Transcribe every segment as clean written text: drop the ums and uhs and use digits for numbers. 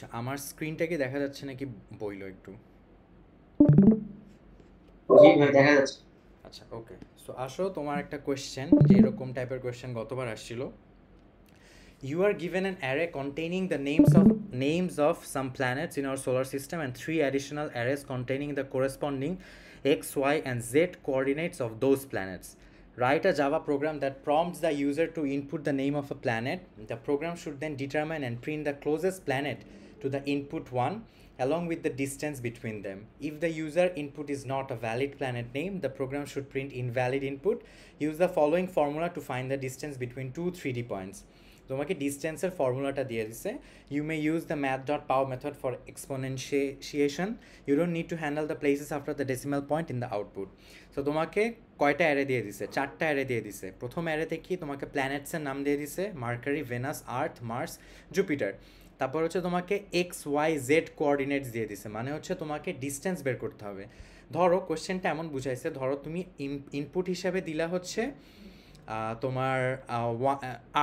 আচ্ছা, আমার স্ক্রিনটা কি দেখা যাচ্ছে নাকি বইলো একটু? জি ভাই দেখা যাচ্ছে। আচ্ছা, ওকে। সো আসো, তোমার একটা কোয়েশ্চেন, যে এরকম টাইপের কোয়েশ্চেন গতবার আসছিল। You are given an array containing the names of some planets in our solar system and three additional arrays containing the corresponding x, y, and z coordinates of those planets. Write a Java program that prompts the user to input the name of a planet. The program should then determine and print the closest planet to the input one along with the distance between them. If the user input is not a valid planet name, the program should print invalid input. Use the following formula to find the distance between two 3D points. তোমাকে ডিস্টেন্সের ফর্মুলাটা দিয়ে দিছে। You may use the math dot pow method for exponentiation. You don't need to handle the places after the decimal point in the output. So তোমাকে কয়টা array দিয়ে দিছে? চারটা array দিয়ে দিছে। প্রথম অ্যারেতে কি তোমাকে প্ল্যানেটসের নাম দিয়ে দিছে, মার্কারি, ভেনাস, আর্থ, মার্স, জুপিটার। তারপর হচ্ছে তোমাকে এক্স, ওয়াই, জেড কোঅর্ডিনেটস দিয়ে দিছে, মানে হচ্ছে তোমাকে ডিস্টেন্স বের করতে হবে। ধরো কোশ্চেনটা এমন বুঝাইছে, ধরো তুমি ইনপুট হিসাবে দিলা হচ্ছে তোমার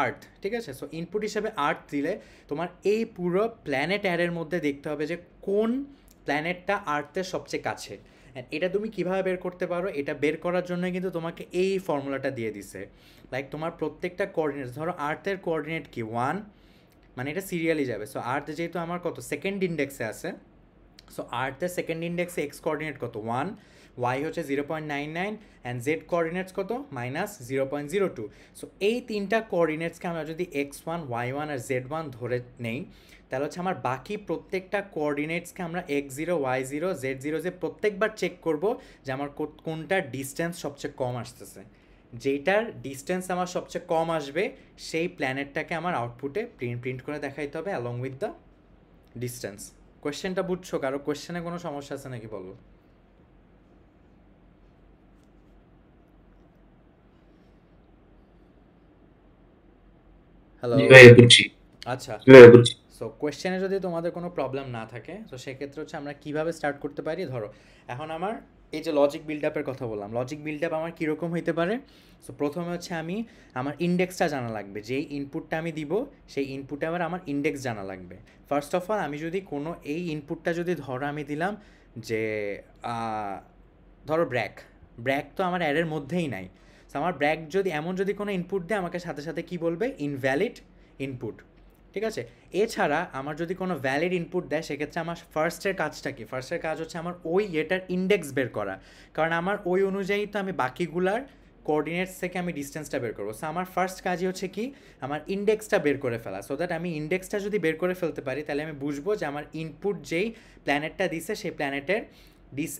আর্থ, ঠিক আছে? সো ইনপুট হিসাবে আর্থ দিলে তোমার এই পুরো প্ল্যানেট অ্যারের মধ্যে দেখতে হবে যে কোন প্ল্যানেটটা আর্থের সবচেয়ে কাছে। অ্যান্ড এটা তুমি কীভাবে বের করতে পারো? এটা বের করার জন্য কিন্তু তোমাকে এই ফর্মুলাটা দিয়ে দিছে। লাইক তোমার প্রত্যেকটা কোঅর্ডিনেট, ধরো আর্থের কোঅর্ডিনেট কি 1, মানে এটা সিরিয়ালি যাবে। সো আর্থ যেহেতু আমার কত সেকেন্ড ইন্ডেক্সে আছে, সো আর্থের সেকেন্ড ইন্ডেক্সে এক্স কোঅর্ডিনেট কত 1, ওয়াই হচ্ছে 0.99, অ্যান্ড জেড কোঅর্ডিনেটস কত -0.02। সো এই তিনটা কোঅর্ডিনেটসকে আমরা যদি x1 y1 আর z1 ধরে নেই, তাহলে হচ্ছে আমার বাকি প্রত্যেকটা কোঅর্ডিনেটসকে আমরা x0 y0 z0 যে প্রত্যেকবার চেক করব যে আমার কোনটার ডিস্টেন্স সবচেয়ে কম আসতেছে। যেটার ডিস্টেন্স আমার সবচেয়ে কম আসবে সেই প্ল্যানেটটাকে আমার আউটপুটে প্রিন্ট করে দেখাইতে হবে অ্যালং উইথ দ্য ডিস্টেন্স। কোয়েশ্চেনটা বুঝছো? কারো কোয়েশ্চেনে কোনো সমস্যা আছে নাকি বলো? হ্যালো। জি ভাই বুঝছি। আচ্ছা, জি ভাই বুঝছি। সো কোয়েশ্চেনে যদি তোমাদের কোনো প্রবলেম না থাকে, তো সেক্ষেত্রে হচ্ছে আমরা কীভাবে স্টার্ট করতে পারি। ধরো এখন আমার এই যে লজিক বিল্ড আপের কথা বললাম, লজিক বিল্ড আপ আমার কীরকম হইতে পারে? সো প্রথমে হচ্ছে আমি আমার ইন্ডেক্সটা জানা লাগবে, যেই ইনপুটটা আমি দিব সেই ইনপুটে আবার আমার ইন্ডেক্স জানা লাগবে। ফার্স্ট অফ অল আমি যদি কোনো এই ইনপুটটা যদি ধরো আমি দিলাম যে ধরো ব্র্যাক, ব্র্যাক তো আমার অ্যারের মধ্যেই নাই। সো আমার ব্র্যাক যদি এমন যদি কোনো ইনপুট দেয়, আমাকে সাথে সাথে কী বলবে? ইনভ্যালিড ইনপুট, ঠিক আছে? এছাড়া আমার যদি কোনো ভ্যালিড ইনপুট দেয়, সেক্ষেত্রে আমার ফার্স্টের কাজটা কি? ফার্স্টের কাজ হচ্ছে আমার ওই এটার ইন্ডেক্স বের করা, কারণ আমার ওই অনুযায়ী তো আমি বাকিগুলার কোঅর্ডিনেটস থেকে আমি ডিস্টেন্সটা বের করবো। সো আমার ফার্স্ট কাজই হচ্ছে কি? আমার ইন্ডেক্সটা বের করে ফেলা। সো দ্যাট আমি ইন্ডেক্সটা যদি বের করে ফেলতে পারি, তাহলে আমি বুঝবো যে আমার ইনপুট যেই প্ল্যানেটটা দিছে সেই প্ল্যানেটের ডিস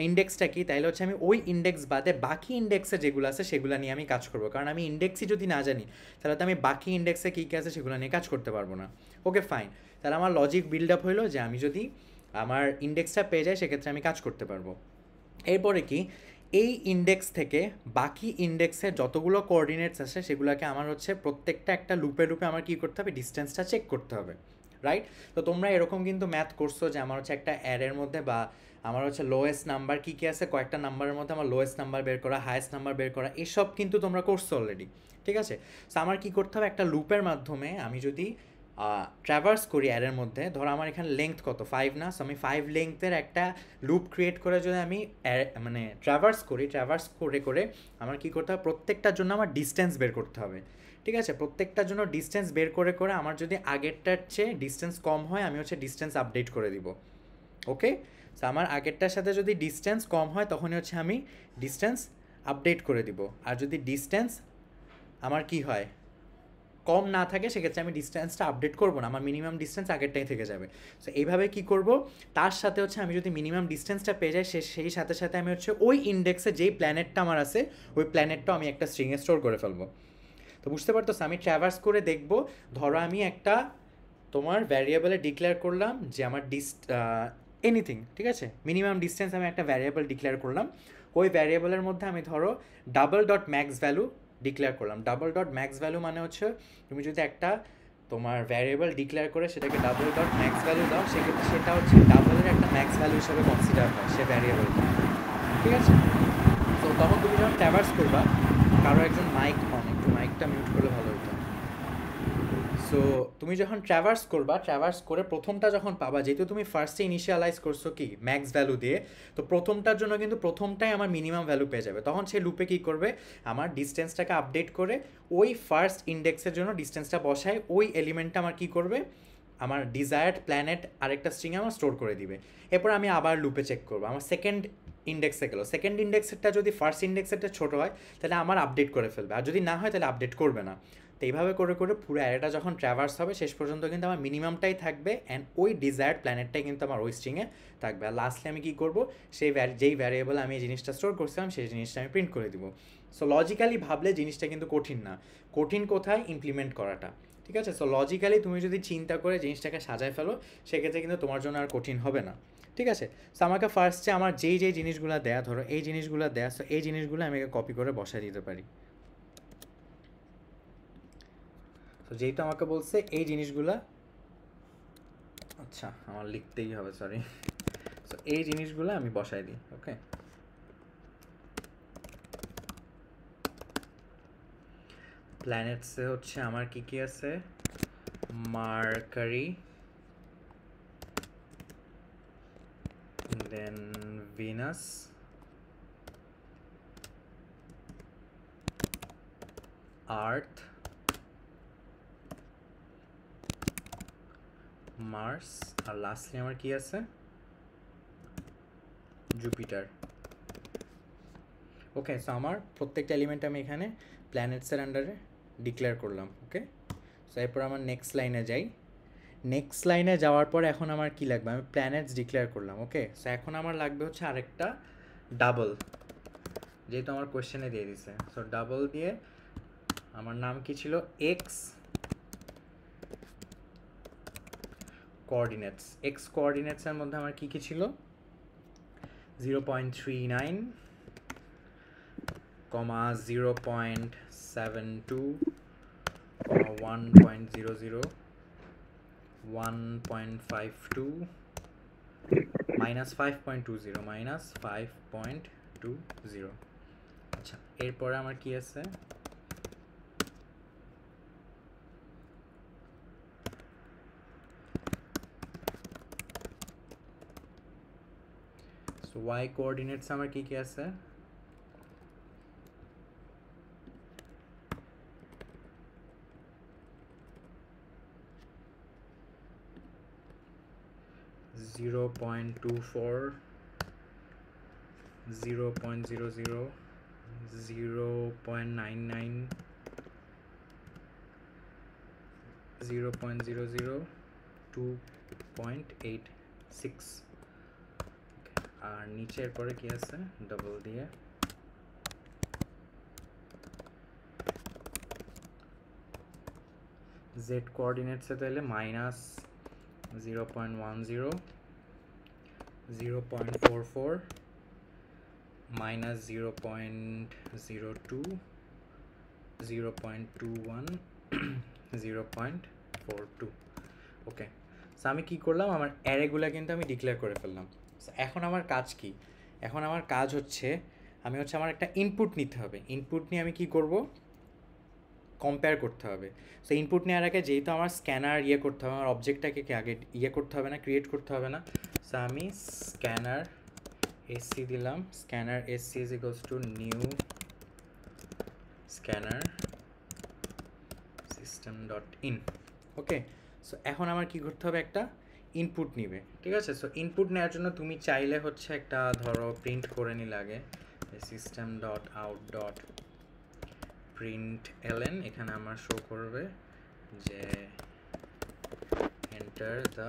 ইন্ডেক্সটা কি। তাইলে হচ্ছে আমি ওই ইন্ডেক্স বাদে বাকি ইন্ডেক্সে যেগুলো আছে সেগুলো নিয়ে আমি কাজ করবো, কারণ আমি ইন্ডেক্সই যদি না জানি, তাহলে তো আমি বাকি ইন্ডেক্সে কী কী আছে সেগুলো নিয়ে কাজ করতে পারবো না। ওকে ফাইন, তাহলে আমার লজিক বিল্ড আপ হলো যে আমি যদি আমার ইন্ডেক্সটা পেয়ে যাই, সেক্ষেত্রে আমি কাজ করতে পারবো। এরপরে কি? এই ইন্ডেক্স থেকে বাকি ইন্ডেক্সের যতগুলো কোঅর্ডিনেটস আছে সেগুলোকে আমার হচ্ছে প্রত্যেকটা একটা লুপে লুপে আমার কী করতে হবে? ডিস্টেন্সটা চেক করতে হবে, রাইট? তো তোমরা এরকম কিন্তু ম্যাথ করছো যে আমার হচ্ছে একটা অ্যারের মধ্যে বা আমার হচ্ছে লোয়েস্ট নাম্বার কী কী আছে, কয়েকটা নাম্বারের মধ্যে আমার লোয়েস্ট নাম্বার বের করা, হায়েস্ট নাম্বার বের করা, এসব কিন্তু তোমরা করছো অলরেডি, ঠিক আছে? সো আমার কী করতে হবে? একটা লুপের মাধ্যমে আমি যদি ট্র্যাভার্স করি অ্যারের মধ্যে, ধরো আমার এখানে লেংথ কত 5 না, সো আমি 5 লেংথের একটা লুপ ক্রিয়েট করে যদি আমি মানে ট্র্যাভার্স করি, ট্র্যাভার্স করে করে আমার কী করতে হবে? প্রত্যেকটার জন্য আমার ডিস্টেন্স বের করতে হবে, ঠিক আছে? প্রত্যেকটার জন্য ডিস্টেন্স বের করে করে আমার যদি আগেরটার চেয়ে ডিস্টেন্স কম হয়, আমি হচ্ছে ডিস্টেন্স আপডেট করে দিব। ওকে, সো আমার আগেরটার সাথে যদি ডিস্টেন্স কম হয়, তখনই হচ্ছে আমি ডিস্টেন্স আপডেট করে দিব। আর যদি ডিস্টেন্স আমার কি হয়? কম না থাকে, সেক্ষেত্রে আমি ডিস্টেন্সটা আপডেট করবো না, আমার মিনিমাম ডিস্টেন্স আগেরটাই থেকে যাবে। সো এইভাবে কী করব? তার সাথে হচ্ছে আমি যদি মিনিমাম ডিস্টেন্সটা পেয়ে যাই, সেই সাথে সাথে আমি হচ্ছে ওই ইন্ডেক্সে যেই প্ল্যানেটটা আমার আছে, ওই প্ল্যানেটটাও আমি একটা স্ট্রিংয়ে স্টোর করে ফেলবো। তো বুঝতে পারতেছো? আমি ট্র্যাভার্স করে দেখব, ধরো আমি একটা তোমার ভ্যারিয়েবলে ডিক্লেয়ার করলাম যে আমার এনিথিং, ঠিক আছে? মিনিমাম ডিস্টেন্স আমি একটা ভ্যারিয়েবল ডিক্লেয়ার করলাম। ওই ভ্যারিয়েবলের মধ্যে আমি ধরো double dot max value declare করলাম। ডাবল ডট ম্যাক্স ভ্যালু মানে হচ্ছে তুমি যদি একটা তোমার ভ্যারিয়েবল ডিক্লেয়ার করে সেটাকে ডাবল ডট ম্যাক্স ভ্যালু দাও, সেক্ষেত্রে সেটা হচ্ছে ডাবলের একটা ম্যাক্স ভ্যালু হিসেবে কনসিডার হয় সে ভ্যারিয়েবলটা, ঠিক আছে? তো তখন তুমি যখন ট্র্যাভার্স করবা, কারো একজন মাইক অন, একটু মাইকটা মিউট করলে ভালো হতো। সো তুমি যখন ট্র্যাভার্স করবা, ট্র্যাভার্স করে প্রথমটা যখন পাবা, যেহেতু তুমি ফার্স্টে ইনিশিয়ালাইজ করছো কি ম্যাক্স ভ্যালু দিয়ে, তো প্রথমটার জন্য কিন্তু প্রথমটাই আমার মিনিমাম ভ্যালু পেয়ে যাবে। তখন সে লুপে কী করবে, আমার ডিস্টেন্সটাকে আপডেট করে ওই ফার্স্ট ইন্ডেক্সের জন্য ডিস্টেন্সটা বসায়, ওই এলিমেন্টটা আমার কী করবে, আমার ডিজায়ার্ড প্ল্যানেট আরেকটা স্ট্রিংয়ে আমার স্টোর করে দিবে। এরপর আমি আবার লুপে চেক করবো, আমার সেকেন্ড ইন্ডেক্সে গেলো, সেকেন্ড ইন্ডেক্সেরটা যদি ফার্স্ট ইন্ডেক্সেরটা ছোটো হয় তাহলে আমার আপডেট করে ফেলবে, আর যদি না হয় তাহলে আপডেট করবে না। তো এইভাবে করে করে পুরো অ্যারেটা যখন ট্র্যাভার্স হবে শেষ পর্যন্ত কিন্তু আমার মিনিমামটাই থাকবে, অ্যান্ড ওই ডিজায়ার্ড প্ল্যানেটটাই কিন্তু আমার ওই স্ট্রিংয়ে থাকবে। আর লাস্টলি আমি কী করবো, সেই যেই ভ্যারিয়েবল আমি এই জিনিসটা স্টোর করছিলাম সেই জিনিসটা আমি প্রিন্ট করে দিব। সো লজিক্যালি ভাবলে জিনিসটা কিন্তু কঠিন না, কঠিন কোথায় ইমপ্লিমেন্ট করাটা, ঠিক আছে? সো লজিক্যালি তুমি যদি চিন্তা করে জিনিসটাকে সাজায় ফেলো সেক্ষেত্রে কিন্তু তোমার জন্য আর কঠিন হবে না, ঠিক আছে? সো আমাকে ফার্স্টে আমার যেই জিনিসগুলো দেয়া, ধরো এই জিনিসগুলো দেয়া, সো এই জিনিসগুলো আমি কপি করে বসায় দিতে পারি। তো যেহেতু আমাকে বলছে এই জিনিসগুলা, আচ্ছা আমার লিখতেই হবে, সরি। সো এই জিনিসগুলো আমি বসাই দিই, ওকে। প্ল্যানেটসে হচ্ছে আমার কি কি আছে, মার্কারি, দেন ভিনাস, আর্থ, মার্স, আর লাস্টলি আমার কি আছে, জুপিটার। ওকে, সো আমার প্রত্যেকটা এলিমেন্ট আমি এখানে প্ল্যানেটসের আন্ডারে ডিক্লেয়ার করলাম, ওকে। সো এরপর আমার নেক্সট লাইনে যাই। নেক্সট লাইনে যাওয়ার পর এখন আমার কি লাগবে, আমি প্ল্যানেটস ডিক্লেয়ার করলাম, ওকে। সো এখন আমার লাগবে হচ্ছে আরেকটা ডাবল, যেহেতু আমার কোয়েশ্চেনে দিয়ে দিছে। সো ডাবল দিয়ে আমার নাম কি ছিল, এক্স কোঅর্ডিনেটস। এক্স কোঅর্ডিনেটসের মধ্যে আমার কি কি ছিল, 0.39, 0.72, 1.00, 1.52, -5.20, -5.20। আচ্ছা, এরপরে আমার কি আছে, y কোঅর্ডিনেটস আমার কি কি আছে, জিরো পয়েন্ট 0.00, 0.99, 0.00, 2.86। আর নিচের পরে কি আছে, ডাবল দিয়ে জেড কোঅর্ডিনেটসে তাহলে -0.10, 0.44, -0.02, 0.21, 0.42। ওকে, সো আমি কী করলাম, আমার অ্যারেগুলো কিন্তু আমি ডিক্লেয়ার করে ফেললাম। এখন আমার কাজ কি, এখন আমার কাজ হচ্ছে আমি হচ্ছে আমার একটা ইনপুট নিতে হবে। ইনপুট নিয়ে আমি কি করব, কম্পেয়ার করতে হবে। সো ইনপুট নেওয়ার আগে যেহেতু আমার স্ক্যানার করতে হবে, আমার অবজেক্টটাকে আগে করতে হবে না, ক্রিয়েট করতে হবে না। সো আমি স্ক্যানার এসসি দিলাম, scanner SC is equals two new scanner system dot in. Okay, so এখন আমার কি করতে হবে, একটা ইনপুট নিবে, ঠিক আছে? সো ইনপুট নেওয়ার জন্য তুমি চাইলে হচ্ছে একটা ধরো প্রিন্ট করে নিলে আগে, system dot out dot print LN, এখানে আমার শো করবে যে এন্টার দ্য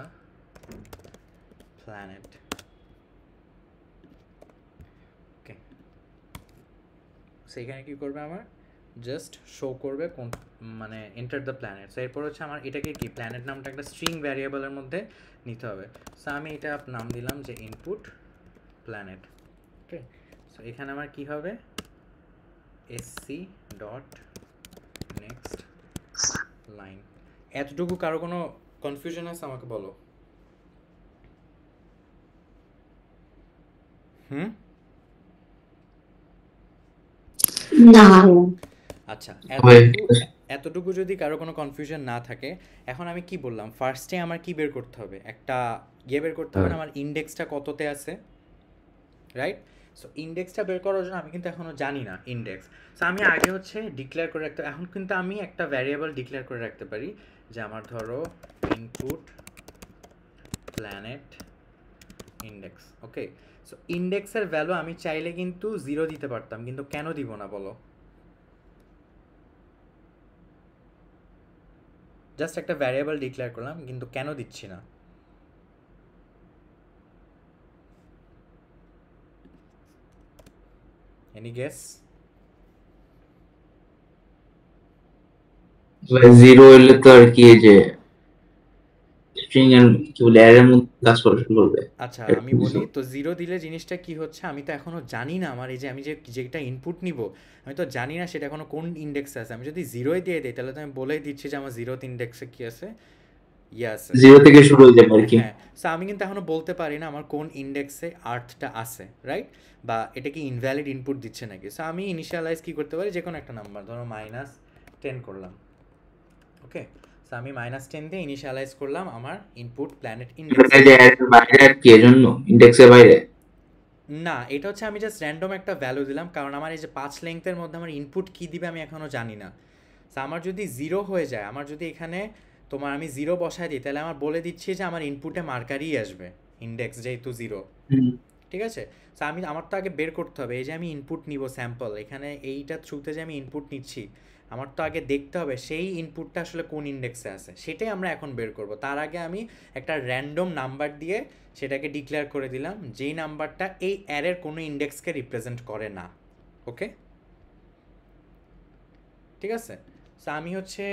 প্ল্যানেট। ওকে, সেইখানে কি করবে, আমার জাস্ট শো করবে কোন মানে এন্টার দ্য প্ল্যানেট। সো এরপর হচ্ছে আমার এটাকে কি প্ল্যানেট নামটা একটা স্ট্রিং ভ্যারিয়েবলের মধ্যে নিতে হবে। সো আমি এটা নাম দিলাম যে ইনপুট প্ল্যানেট। ওকে, সো এখানে আমার কি হবে, এসসি ডট নেক্সট লাইন। এতটুকু কারো কোনো কনফিউশন আছে আমাকে বলো। না। আচ্ছা, এতটুকু এতটুকু যদি কারো কোনো কনফিউশন না থাকে, এখন আমি কি বললাম, ফার্স্টে আমার কি বের করতে হবে, একটা বের করতে হবে না, আমার ইন্ডেক্সটা কততে আছে, রাইট? সো ইন্ডেক্সটা বের করার জন্য আমি কিন্তু এখনও জানি না ইন্ডেক্স। সো আমি আগে হচ্ছে ডিক্লেয়ার করে রাখতে, এখন কিন্তু আমি একটা ভ্যারিয়েবল ডিক্লেয়ার করে রাখতে পারি যে আমার ধরো ইনপুট প্ল্যানেট ইন্ডেক্স। ওকে, সো ইন্ডেক্সের ভ্যালু আমি চাইলে কিন্তু 0 দিতে পারতাম, কিন্তু কেন দিব না বলো? জাস্ট একটা ভ্যারিয়েবল ডিক্লেয়ার করলাম, কিন্তু কেন দিচ্ছি না? Any guess? জিরো হইলে তো আর কি যে স্ট্রিং এর কি বলে অ্যারের মধ্যে কাজ করা শুরু করবে। আচ্ছা আমি বলি তো, 0 দিলে জিনিসটা কি হচ্ছে, আমি তো এখনো জানি না আমার এই যে আমি যেটা ইনপুট নিব, আমি তো জানি না সেটা এখনো কোন ইন্ডেক্সে আছে। আমি যদি 0 দিয়ে দিই তাহলে তো আমি বলেই দিচ্ছি যে আমার 0th ইন্ডেক্সে কি আছে, ইয়ে আছে। জিরো থেকে শুরু হয়ে যাবে আর কি। হ্যাঁ, সো আমি কিন্তু এখনো বলতে পারি না আমার কোন ইন্ডেক্সে আর্থটা আছে, রাইট? বা এটা কি ইনভ্যালিড ইনপুট দিচ্ছে নাকি। সো আমি ইনিশিয়ালাইজ কি করতে পারি, যে কোনো একটা নাম্বার ধরো -10 করলাম। ওকে, সো আমি -10 দিয়ে ইনিশিয়ালাইজ করলাম আমার ইনপুট প্ল্যানেট ইন্ডেক্স। এই যে অ্যারের বাইরে আর কি এজন্য ইন্ডেক্সের বাইরে। না, এটা হচ্ছে আমি জাস্ট র্যান্ডম একটা ভ্যালু দিলাম, কারণ আমার এই যে 5 লেংথের মধ্যে আমার ইনপুট কী দিবে আমি এখনও জানি না। সো আমার যদি 0 হয়ে যায়, আমার যদি এখানে তোমার আমি 0 বসায় দিই, তাহলে আমার বলে দিচ্ছি যে আমার ইনপুটে মার্কারই আসবে, ইন্ডেক্স যেহেতু 0। ঠিক আছে? সো আমার তো আগে বের করতে হবে, এই যে আমি ইনপুট নিব স্যাম্পল, এখানে এইটা থ্রুতে যে আমি ইনপুট নিচ্ছি, আমার তো আগে দেখতে হবে সেই ইনপুটটা আসলে কোন ইন্ডেক্সে আছে, সেটাই আমরা এখন বের করব। তার আগে আমি একটা র্যান্ডম নাম্বার দিয়ে সেটাকে ডিক্লেয়ার করে দিলাম, যেই নাম্বারটা এই অ্যারের কোনো ইন্ডেক্সকে রিপ্রেজেন্ট করে না। ওকে, ঠিক আছে? সো আমি হচ্ছে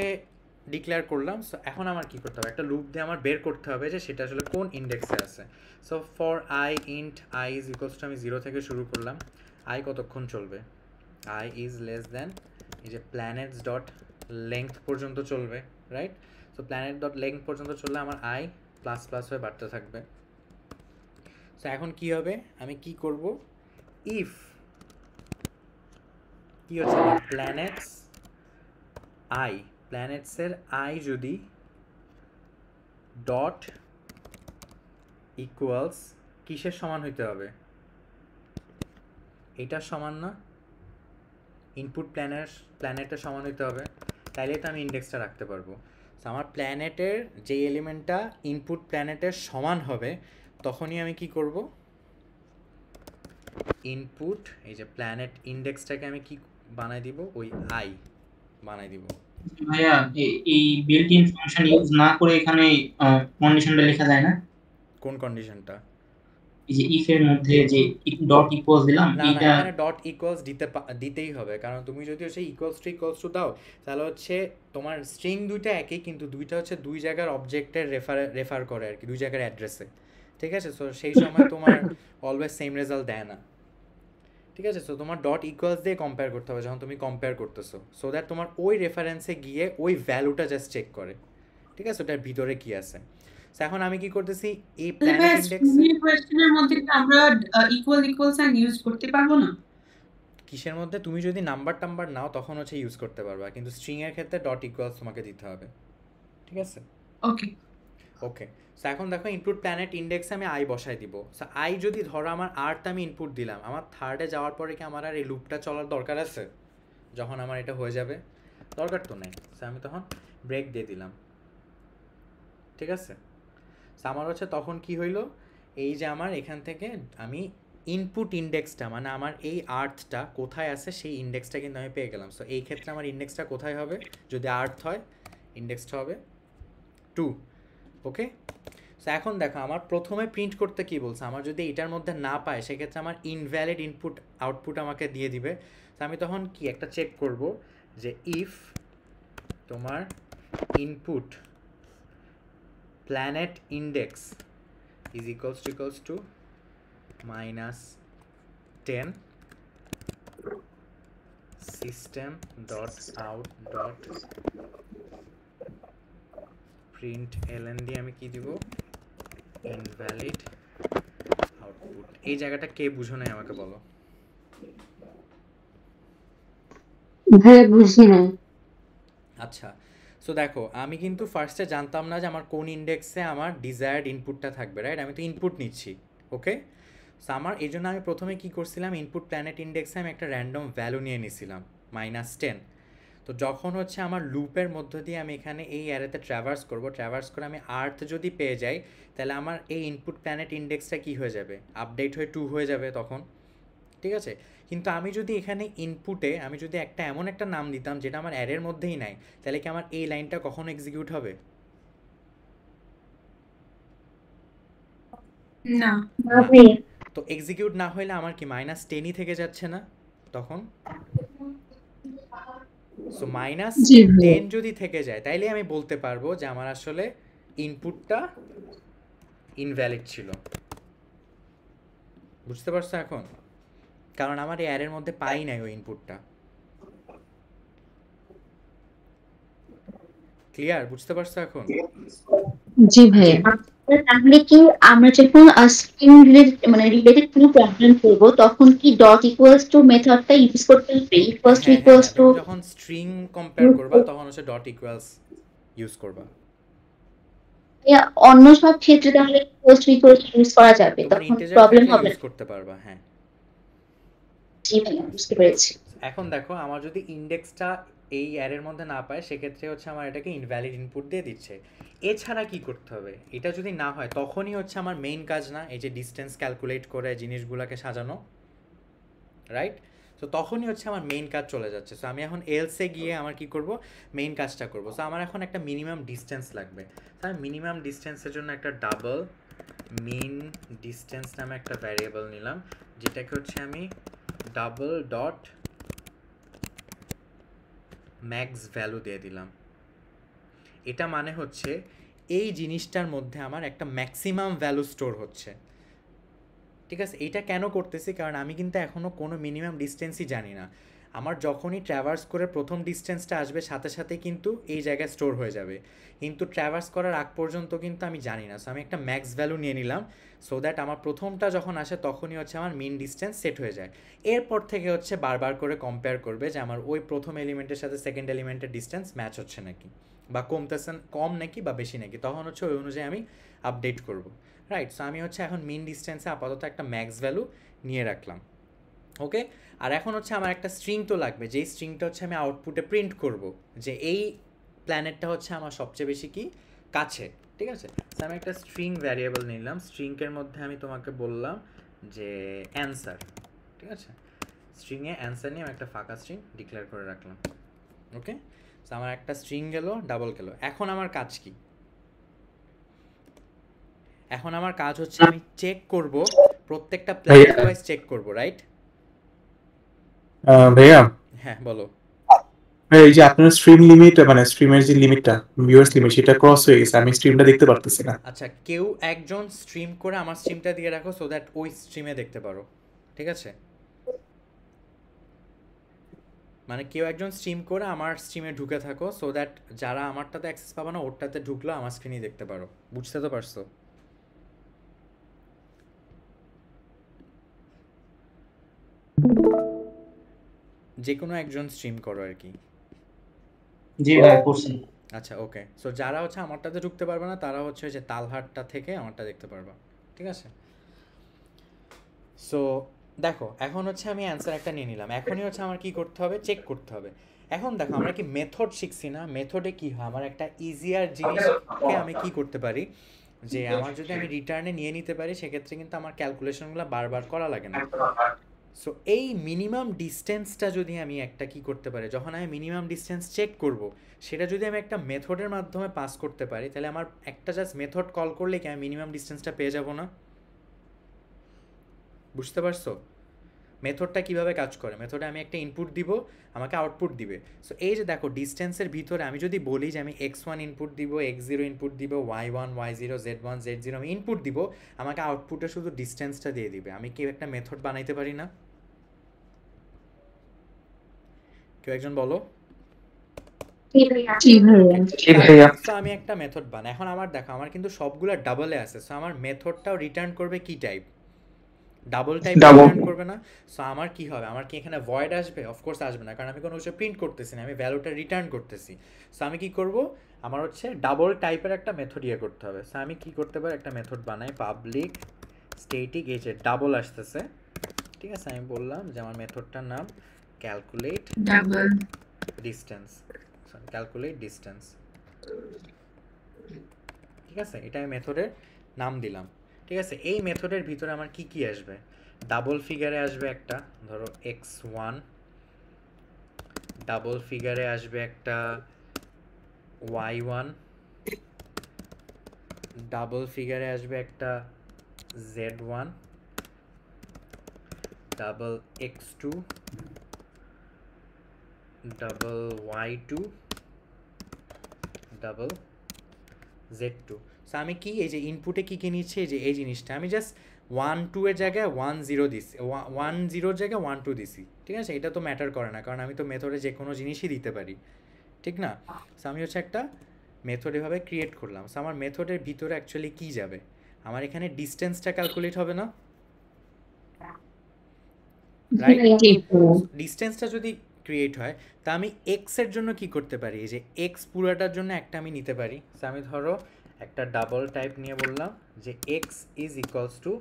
ডিক্লেয়ার করলাম। সো এখন আমার কি করতে হবে, একটা লুপ দিয়ে আমার বের করতে হবে যে সেটা আসলে কোন ইন্ডেক্সে আছে। So for I int I is equals two, আমি 0 থেকে শুরু করলাম, আই কতক্ষণ চলবে, আই ইজ লেস দেন এই যে প্ল্যানেটস ডট লেংথ পর্যন্ত চলবে, right? So planet dot length পর্যন্ত চললে আমার আই প্লাস প্লাস হয়ে বাড়তে থাকবে। সো এখন কি হবে, আমি কি করব, ইফ কি হচ্ছে আমার প্ল্যানেটস আই, প্ল্যানেটসের আই যদি ডট ইকুয়ালস কিসের সমান হইতে হবে, এইটার সমান না, ইনপুট প্ল্যানেটের সমান হইতে হবে, তাইলে তো আমি ইন্ডেক্সটা রাখতে পারবো। সো আমার প্ল্যানেটের যে এলিমেন্টটা ইনপুট প্ল্যানেটের সমান হবে, তখনই আমি কি করব, ইনপুট এই যে প্ল্যানেট ইন্ডেক্সটাকে আমি কি বানাই দিব, ওই আই বানাই দিব। ভাইয়া এই বিল্ট ইন ফাংশন ইউজ না করে এখানে কন্ডিশনটা লেখা যায় না? কোন কন্ডিশনটা? এই যে ইফ এর মধ্যে যে ডট ইকুয়ালস দিলাম না না, এইটা। এখানে ডট ইকুয়ালস দিতেই হবে, কারণ তুমি যদি হচ্ছে ইকুয়ালস টু দাও, তাহলে হচ্ছে তোমার স্ট্রিং দুইটা একই, কিন্তু দুইটা হচ্ছে দুই জায়গার অবজেক্টের রেফার করে আর কি, দুই জায়গার অ্যাড্রেসে। ঠিক আছে? সো সেই সময় তোমার অলওয়েজ সেম রেজাল্ট দেয় না। ঠিক আছে? সো তোমার ডট ইকুয়ালস দিয়ে কম্পেয়ার করতে হবে যখন তুমি কম্পেয়ার করতেছো, সো দ্যাট তোমার ওই রেফারেন্সে গিয়ে ওই ভ্যালুটা জাস্ট চেক করে। ঠিক আছে? ওটার ভিতরে কি আছে। সো এখন আমি কি করতেছি, এই প্ল্যানেট ইন্ডেক্সে কোয়েশ্চেনের মধ্যে কি আমরা ইকুয়াল সাইন ইউজ করতে পারবো না? কিসের মধ্যে, তুমি যদি নাম্বার টাম্বার নাও তখন হচ্ছে ইউজ করতে পারবা, কিন্তু স্ট্রিং এর ক্ষেত্রে ডট ইকুয়ালস তোমাকে দিতে হবে। ঠিক আছে? ওকে ওকে, সো এখন দেখো ইনপুট প্ল্যানেট ইন্ডেক্সে আমি আই বসাই দিব। সো আই যদি ধরো আমার আর্থ আমি ইনপুট দিলাম, আমার থার্ডে যাওয়ার পরে কি আমার আর এই লুপটা চলার দরকার আছে? যখন আমার এটা হয়ে যাবে, দরকার তো নেই। সো আমি তখন ব্রেক দিয়ে দিলাম। ঠিক আছে? সো আমার হচ্ছে তখন কি হইলো, এই যে আমার এখান থেকে আমি ইনপুট ইন্ডেক্সটা, মানে আমার এই আর্থটা কোথায় আছে সেই ইন্ডেক্সটা কিন্তু আমি পেয়ে গেলাম। সো এই ক্ষেত্রে আমার ইন্ডেক্সটা কোথায় হবে, যদি আর্থ হয় ইন্ডেক্সটা হবে 2। ওকে, সো এখন দেখো আমার প্রথমে প্রিন্ট করতে কি বলছে, আমার যদি এটার মধ্যে না পায় সেক্ষেত্রে আমার ইনভ্যালিড ইনপুট আউটপুট আমাকে দিয়ে দিবে। সো আমি তখন কি একটা চেক করব যে ইফ তোমার input planet index is equals to -10 system dot out dot print LN দিয়ে আমি কি দিব, ইনভ্যালিড আউটপুট। এই জায়গাটা কে বুঝো নাই আমাকে বলো। ভাই বুঝি নাই। আচ্ছা, সো দেখো আমি কিন্তু ফার্স্টে জানতাম না যে আমার কোন ইন্ডেক্সে আমার ডিজায়ার্ড ইনপুটটা থাকবে, রাইট? আমি তো ইনপুট নিচ্ছি, ওকে? সো আমার এই জন্য আমি প্রথমে কি করছিলাম, ইনপুট প্ল্যানেট ইন্ডেক্সে আমি একটা র্যান্ডম ভ্যালু নিয়ে নিছিলাম -10। তো যখন হচ্ছে আমার লুপের মধ্য দিয়ে আমি এখানে এই অ্যারেতে ট্র্যাভার্স করব, ট্র্যাভার্স করে আমি আর্থ যদি পেয়ে যাই, তাহলে আমার এই ইনপুট প্ল্যানেট ইন্ডেক্সটা কি হয়ে যাবে, আপডেট হয়ে 2 হয়ে যাবে তখন, ঠিক আছে? কিন্তু আমি যদি এখানে ইনপুটে আমি যদি একটা এমন একটা নাম দিতাম যেটা আমার অ্যারের মধ্যেই নাই, তাহলে কি আমার এই লাইনটা কখনো এক্সিকিউট হবে? না। না। তো এক্সিকিউট না হইলে আমার কি -10ই থেকে যাচ্ছে না তখন? সো জি ভাইয়া। -10 যদি থেকে যায় তাইলে আমি বলতে পারবো যে আমার আসলে ইনপুটটা ইনভ্যালিড ছিল। বুঝতে পারছো এখন? কারণ আমার এই অ্যারের মধ্যে পাই নাই ওই ইনপুটটা। ক্লিয়ার? বুঝতে পারছো এখন? জি ভাইয়া। তাহলে কি আমরা যখন স্ট্রিং রিলেটেড কোনো প্রবলেম করব তখন কি ডট ইকুয়ালস টু মেথডটা ইউজ করতে হবে ইকুয়ালস টু হ্যাঁ হ্যাঁ ইকুয়ালস হ্যাঁ, টু তুমি যখন স্ট্রিং কম্পেয়ার করবা তখন হচ্ছে ডট ইকুয়ালস ইউজ করবা। অন্য সব ক্ষেত্রে তাহলে ইকুয়ালস টু ইউজ করা যাবে তোমার তখন ইন্টিজার প্রবলেম থাকলে হবে ইউজ না। করতে পারবা, হ্যাঁ। জি ভাইয়া বুঝতে পেরেছি। এখন দেখো আমার যদি ইন্ডেক্সটা এই অ্যারের মধ্যে না পায়, সেক্ষেত্রে হচ্ছে আমার এটাকে ইনভ্যালিড ইনপুট দিয়ে দিচ্ছে। এছাড়া কি করতে হবে? এটা যদি না হয় তখনই হচ্ছে আমার মেইন কাজ না এই যে ডিস্টেন্স ক্যালকুলেট করে জিনিসগুলোকে সাজানো, রাইট? তো তখনই হচ্ছে আমার মেইন কাজ চলে যাচ্ছে। সো আমি এখন এলসে গিয়ে আমার কি করব, মেইন কাজটা করব। সো আমার এখন একটা মিনিমাম ডিস্টেন্স লাগবে। তো আমি মিনিমাম ডিস্টেন্সের জন্য একটা ডাবল মিন ডিস্টেন্স নামে একটা ভ্যারিয়েবল নিলাম, যেটাকে হচ্ছে আমি ডাবল ডট ম্যাক্স ভ্যালু দিয়ে দিলাম। এটা মানে হচ্ছে এই জিনিসটার মধ্যে আমার একটা ম্যাক্সিমাম ভ্যালু স্টোর হচ্ছে, ঠিক আছে? এইটা কেন করতেছি, কারণ আমি কিন্তু এখনও কোনো মিনিমাম ডিস্টেন্সই জানি না। আমার যখনই ট্র্যাভার্স করে প্রথম ডিস্টেন্সটা আসবে সাথে সাথে কিন্তু এই জায়গায় স্টোর হয়ে যাবে, কিন্তু ট্র্যাভার্স করার আগ পর্যন্ত কিন্তু আমি জানি না। সো আমি একটা ম্যাক্স ভ্যালু নিয়ে নিলাম, সো দ্যাট আমার প্রথমটা যখন আসে তখনই হচ্ছে আমার মিন ডিস্টেন্স সেট হয়ে যায়। এরপর থেকে হচ্ছে বারবার করে কম্পেয়ার করবে যে আমার ওই প্রথম এলিমেন্টের সাথে সেকেন্ড এলিমেন্টের ডিস্টেন্স ম্যাচ হচ্ছে নাকি, বা কমতেছে, কম নাকি বা বেশি নাকি, তখন হচ্ছে ওই অনুযায়ী আমি আপডেট করব, রাইট? সো আমি হচ্ছে এখন মিন ডিস্টেন্সে আপাতত একটা ম্যাক্স ভ্যালু নিয়ে রাখলাম, ওকে? আর এখন হচ্ছে আমার একটা স্ট্রিং তো লাগবে, যেই স্ট্রিংটা হচ্ছে আমি আউটপুটে প্রিন্ট করব যে এই প্ল্যানেটটা হচ্ছে আমার সবচেয়ে বেশি কি কাছে, ঠিক আছে? সো আমি একটা স্ট্রিং ভ্যারিয়েবল নিলাম, স্ট্রিংয়ের মধ্যে আমি তোমাকে বললাম যে অ্যান্সার, ঠিক আছে? স্ট্রিংয়ে অ্যান্সার নিয়ে আমি একটা ফাঁকা স্ট্রিং ডিক্লেয়ার করে রাখলাম, ওকে? সো আমার একটা স্ট্রিং গেল, ডাবল গেল। এখন আমার কাজ কি? এখন আমার কাজ হচ্ছে আমি চেক করব, প্রত্যেকটা প্ল্যানেট ওয়াইজ চেক করব, রাইট? ভাইয়া, হ্যাঁ বলো। এই যে আপনার স্ট্রিম লিমিট মানে স্ট্রিমের যে লিমিটটা ভিউয়ার্স লিমিট সেটা ক্রস হয়ে গেছে, আমি স্ট্রিমটা দেখতে পারতেছি না। আচ্ছা, কেউ একজন স্ট্রিম করে আমার স্ট্রিমটা দিয়ে রাখো, সো দ্যাট ওই স্ট্রিমে দেখতে পারো, ঠিক আছে? মানে কেউ একজন স্ট্রিম করে আমার স্ট্রিমে ঢুকে থাকো, সো দ্যাট যারা আমারটাতে অ্যাক্সেস পাবে না ওরটাতে ঢুকলো আমার স্ক্রিনই দেখতে পারো। বুঝতে তো পারছো? যে কোনো একজন স্ট্রিম করো আর কি। জি ভাই করছি। আচ্ছা ওকে, সো যারা হচ্ছে আমারটাতে ঢুকতে পারবে না তারা হচ্ছে যে তালহাটটা থেকে আমারটা দেখতে পারবা, ঠিক আছে? সো দেখো এখন হচ্ছে আমি অ্যান্সার একটা নিয়ে নিলাম, এখনই হচ্ছে আমার কি করতে হবে, চেক করতে হবে। এখন দেখো আমরা কি মেথড শিখছি না? মেথডে কি হয়, আমার একটা ইজিয়ার জিনিসকে আমি কি করতে পারি, যে আমার যদি আমি রিটার্নে নিয়ে নিতে পারি সেক্ষেত্রে কিন্তু আমার ক্যালকুলেশনগুলো বারবার করা লাগে না। সো এই মিনিমাম ডিস্টেন্সটা যদি আমি একটা কি করতে পারি, যখন আমি মিনিমাম ডিস্টেন্স চেক করব সেটা যদি আমি একটা মেথডের মাধ্যমে পাস করতে পারি, তাহলে আমার একটা জাস্ট মেথড কল করলে কি আমি মিনিমাম ডিস্টেন্সটা পেয়ে যাব না? বুঝতে পারছো মেথডটা কিভাবে কাজ করে? মেথডে আমি একটা ইনপুট দিব, আমাকে আউটপুট দিবে। সো এই যে দেখো ডিস্টেন্সের ভিতরে আমি যদি বলি যে আমি x1 ইনপুট দিব, x0 ইনপুট দিব, y1 y0 z1 z0 আমি ইনপুট দিব, আমাকে আউটপুটে শুধু ডিস্টেন্সটা দিয়ে দিবে। আমি কি একটা মেথড বানাইতে পারি না? কেউ একজন বলো। জি ভাইয়া। তো আমি একটা মেথড বানাই। এখন আমার দেখো আমার কিন্তু সবগুলো ডাবলে আছে, সো আমার মেথডটাও রিটার্ন করবে কি type, double type Double. Return করবে না। সো আমার কি হবে, আমার কি এখানে ভয়েড আসবে? অফকোর্স আসবে না, কারণ আমি কোনো কিছু প্রিন্ট করতেছি না, আমি ভ্যালুটা রিটার্ন করতেছি। সো আমি কি করব, আমার হচ্ছে ডাবল টাইপের একটা মেথড ইয়ে করতে হবে। সো আমি কি করতে পারি, একটা মেথড বানাই পাবলিক স্ট্যাটিক, এই যে ডাবল আসতেছে, ঠিক আছে, আমি বললাম যে আমার মেথডটার নাম calculate double distance, calculate distance, ঠিক আছে, এটা আমি মেথডের নাম দিলাম। ঠিক আছে, এই মেথডের ভিতরে আমার কি কি আসবে, ডাবল ফিগারে আসবে একটা, ধরো x1, ডাবল ফিগারে আসবে একটা y1, ডাবল ফিগারে আসবে একটা z1, double x2, double y2, double z2। So আমি কি এই যে ইনপুটে কি কি নিচ্ছি, এই যে এই জিনিসটা আমি জাস্ট 1 2 এর জায়গায় 1 0 দিছি, 1 0 এর জায়গায় 1 2 দিছি, ঠিক আছে, এটা তো ম্যাটার করে না, কারণ আমি তো মেথডে যে কোনো জিনিসই দিতে পারি, ঠিক না। সো আমি হচ্ছে একটা মেথড এভাবে ক্রিয়েট করলাম। সো আমার মেথডের ভিতরে অ্যাকচুয়ালি কি যাবে, আমার এখানে ডিস্টেন্সটা ক্যালকুলেট হবে না, রাইট? ডিস্টেন্সটা যদি ক্রিয়েট হয়, তা আমি এক্স এর জন্য কি করতে পারি, এই যে এক্স পুরোটার জন্য একটা আমি নিতে পারি। সো আমি ধরো একটা ডাবল টাইপ নিয়ে বললাম যে এক্স ইজ ইকুয়ালস টু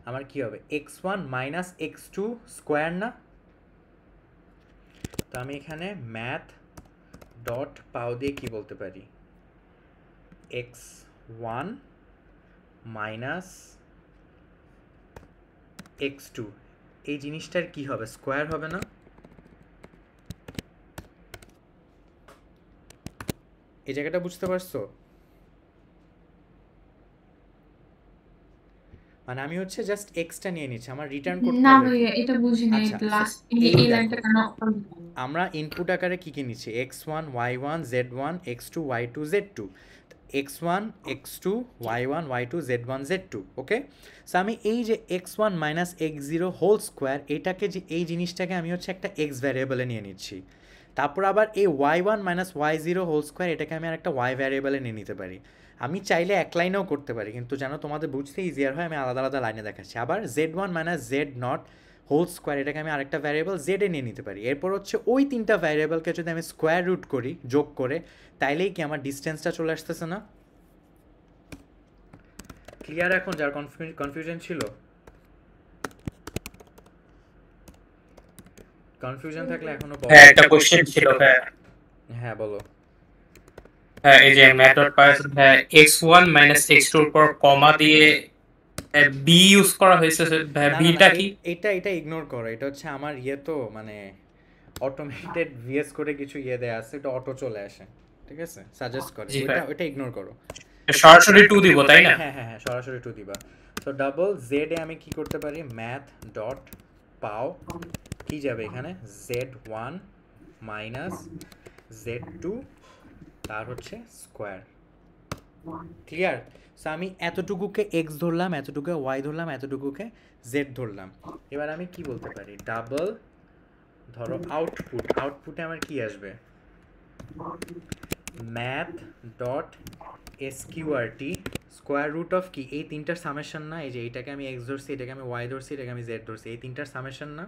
আমার কি হবে, x1 মাইনাস x2 স্কোয়ার না। তো আমি এখানে ম্যাথ ডট পাও দিয়ে কি বলতে পারি, x1 মাইনাস x2, এই জিনিসটার কি হবে, স্কোয়ার হবে না। এই জায়গাটা বুঝতে পারছো? মানে আমি হচ্ছে জাস্ট এক্সটা নিয়ে নিচ্ছি, আমার রিটার্ন করতে না হবে কি? ভাইয়া এটা বুঝি নাই আচ্ছা, লাস্ট এই এই দেখো, লাইনটা কেন আমরা ইনপুট আকারে কি কি নিচ্ছি, x1 y1 z1 x2 y2 z2, x1 x2 y1 y2 z1 z2, ওকে। সো আমি এই যে x1 minus x0 whole square, এটাকে যে এই জিনিসটাকে আমি হচ্ছে একটা x ভ্যারিয়েবলে নিয়ে নিচ্ছি। তারপর আবার এই y1 minus y0 whole square, এটাকে আমি আর একটা y ভ্যারিয়েবলে নিয়ে নিতে পারি। আমি চাইলে এক লাইনেও করতে পারি, কিন্তু যেন তোমাদের বুঝতে ইজিয়ার হয় আমি আলাদা আলাদা লাইনে দেখাচ্ছি। আবার z1 minus z naught whole square, এটাকে আমি আরেকটা ভ্যারিয়েবল জেডে নিয়ে নিতে পারি। এরপর হচ্ছে ওই তিনটা ভ্যারিয়েবলকে যদি আমি স্কোয়ার রুট করি যোগ করে, তাইলেই কি আমার ডিস্টেন্সটা চলে আসতেছে না? ক্লিয়ার এখন? যার কনফিউশন ছিল, কনফিউশন থাকলে এখনো বলো। হ্যাঁ একটা কোশ্চেন ছিল ভাই। হ্যাঁ বলো। হ্যাঁ এই যে মেথড পাইথন হ্যাঁ x1 x2 এর পর কমা দিয়ে বি ইউজ করা হয়েছে না, না, বিটা না, কি? এটা ইগনোর করো, এটা হচ্ছে আমার ইয়ে, তো মানে অটোমেটেড ভিএস করে কিছু ইয়ে দেয়া আছে, এটা অটো চলে আসে, ঠিক আছে, সাজেস্ট করে, জি ভাই। ওটা ইগনোর করো। সরাসরি 2 দিব তাই না? হ্যাঁ হ্যাঁ হ্যাঁ, সরাসরি 2 দিবা। তো ডাবল জেড এ আমি কি করতে পারি, ম্যাথ ডট পাও কি যাবে এখানে, z1 মাইনাস z2 তার হচ্ছে স্কোয়ার। ক্লিয়ার? সো আমি এতটুকুকে এক্স ধরলাম, এতটুকুকে ওয়াই ধরলাম, এতটুকুকে জেড ধরলাম। এবার আমি কি বলতে পারি, ডাবল ধরো আউটপুটে আমার কি আসবে, math dot SQRT square root of কি, এই তিনটার সামেশন না, এই যে এইটাকে আমি এক্স ধরছি, এটাকে আমি ওয়াই ধরছি, এটাকে আমি জেড ধরছি, এই তিনটার সামেশন না।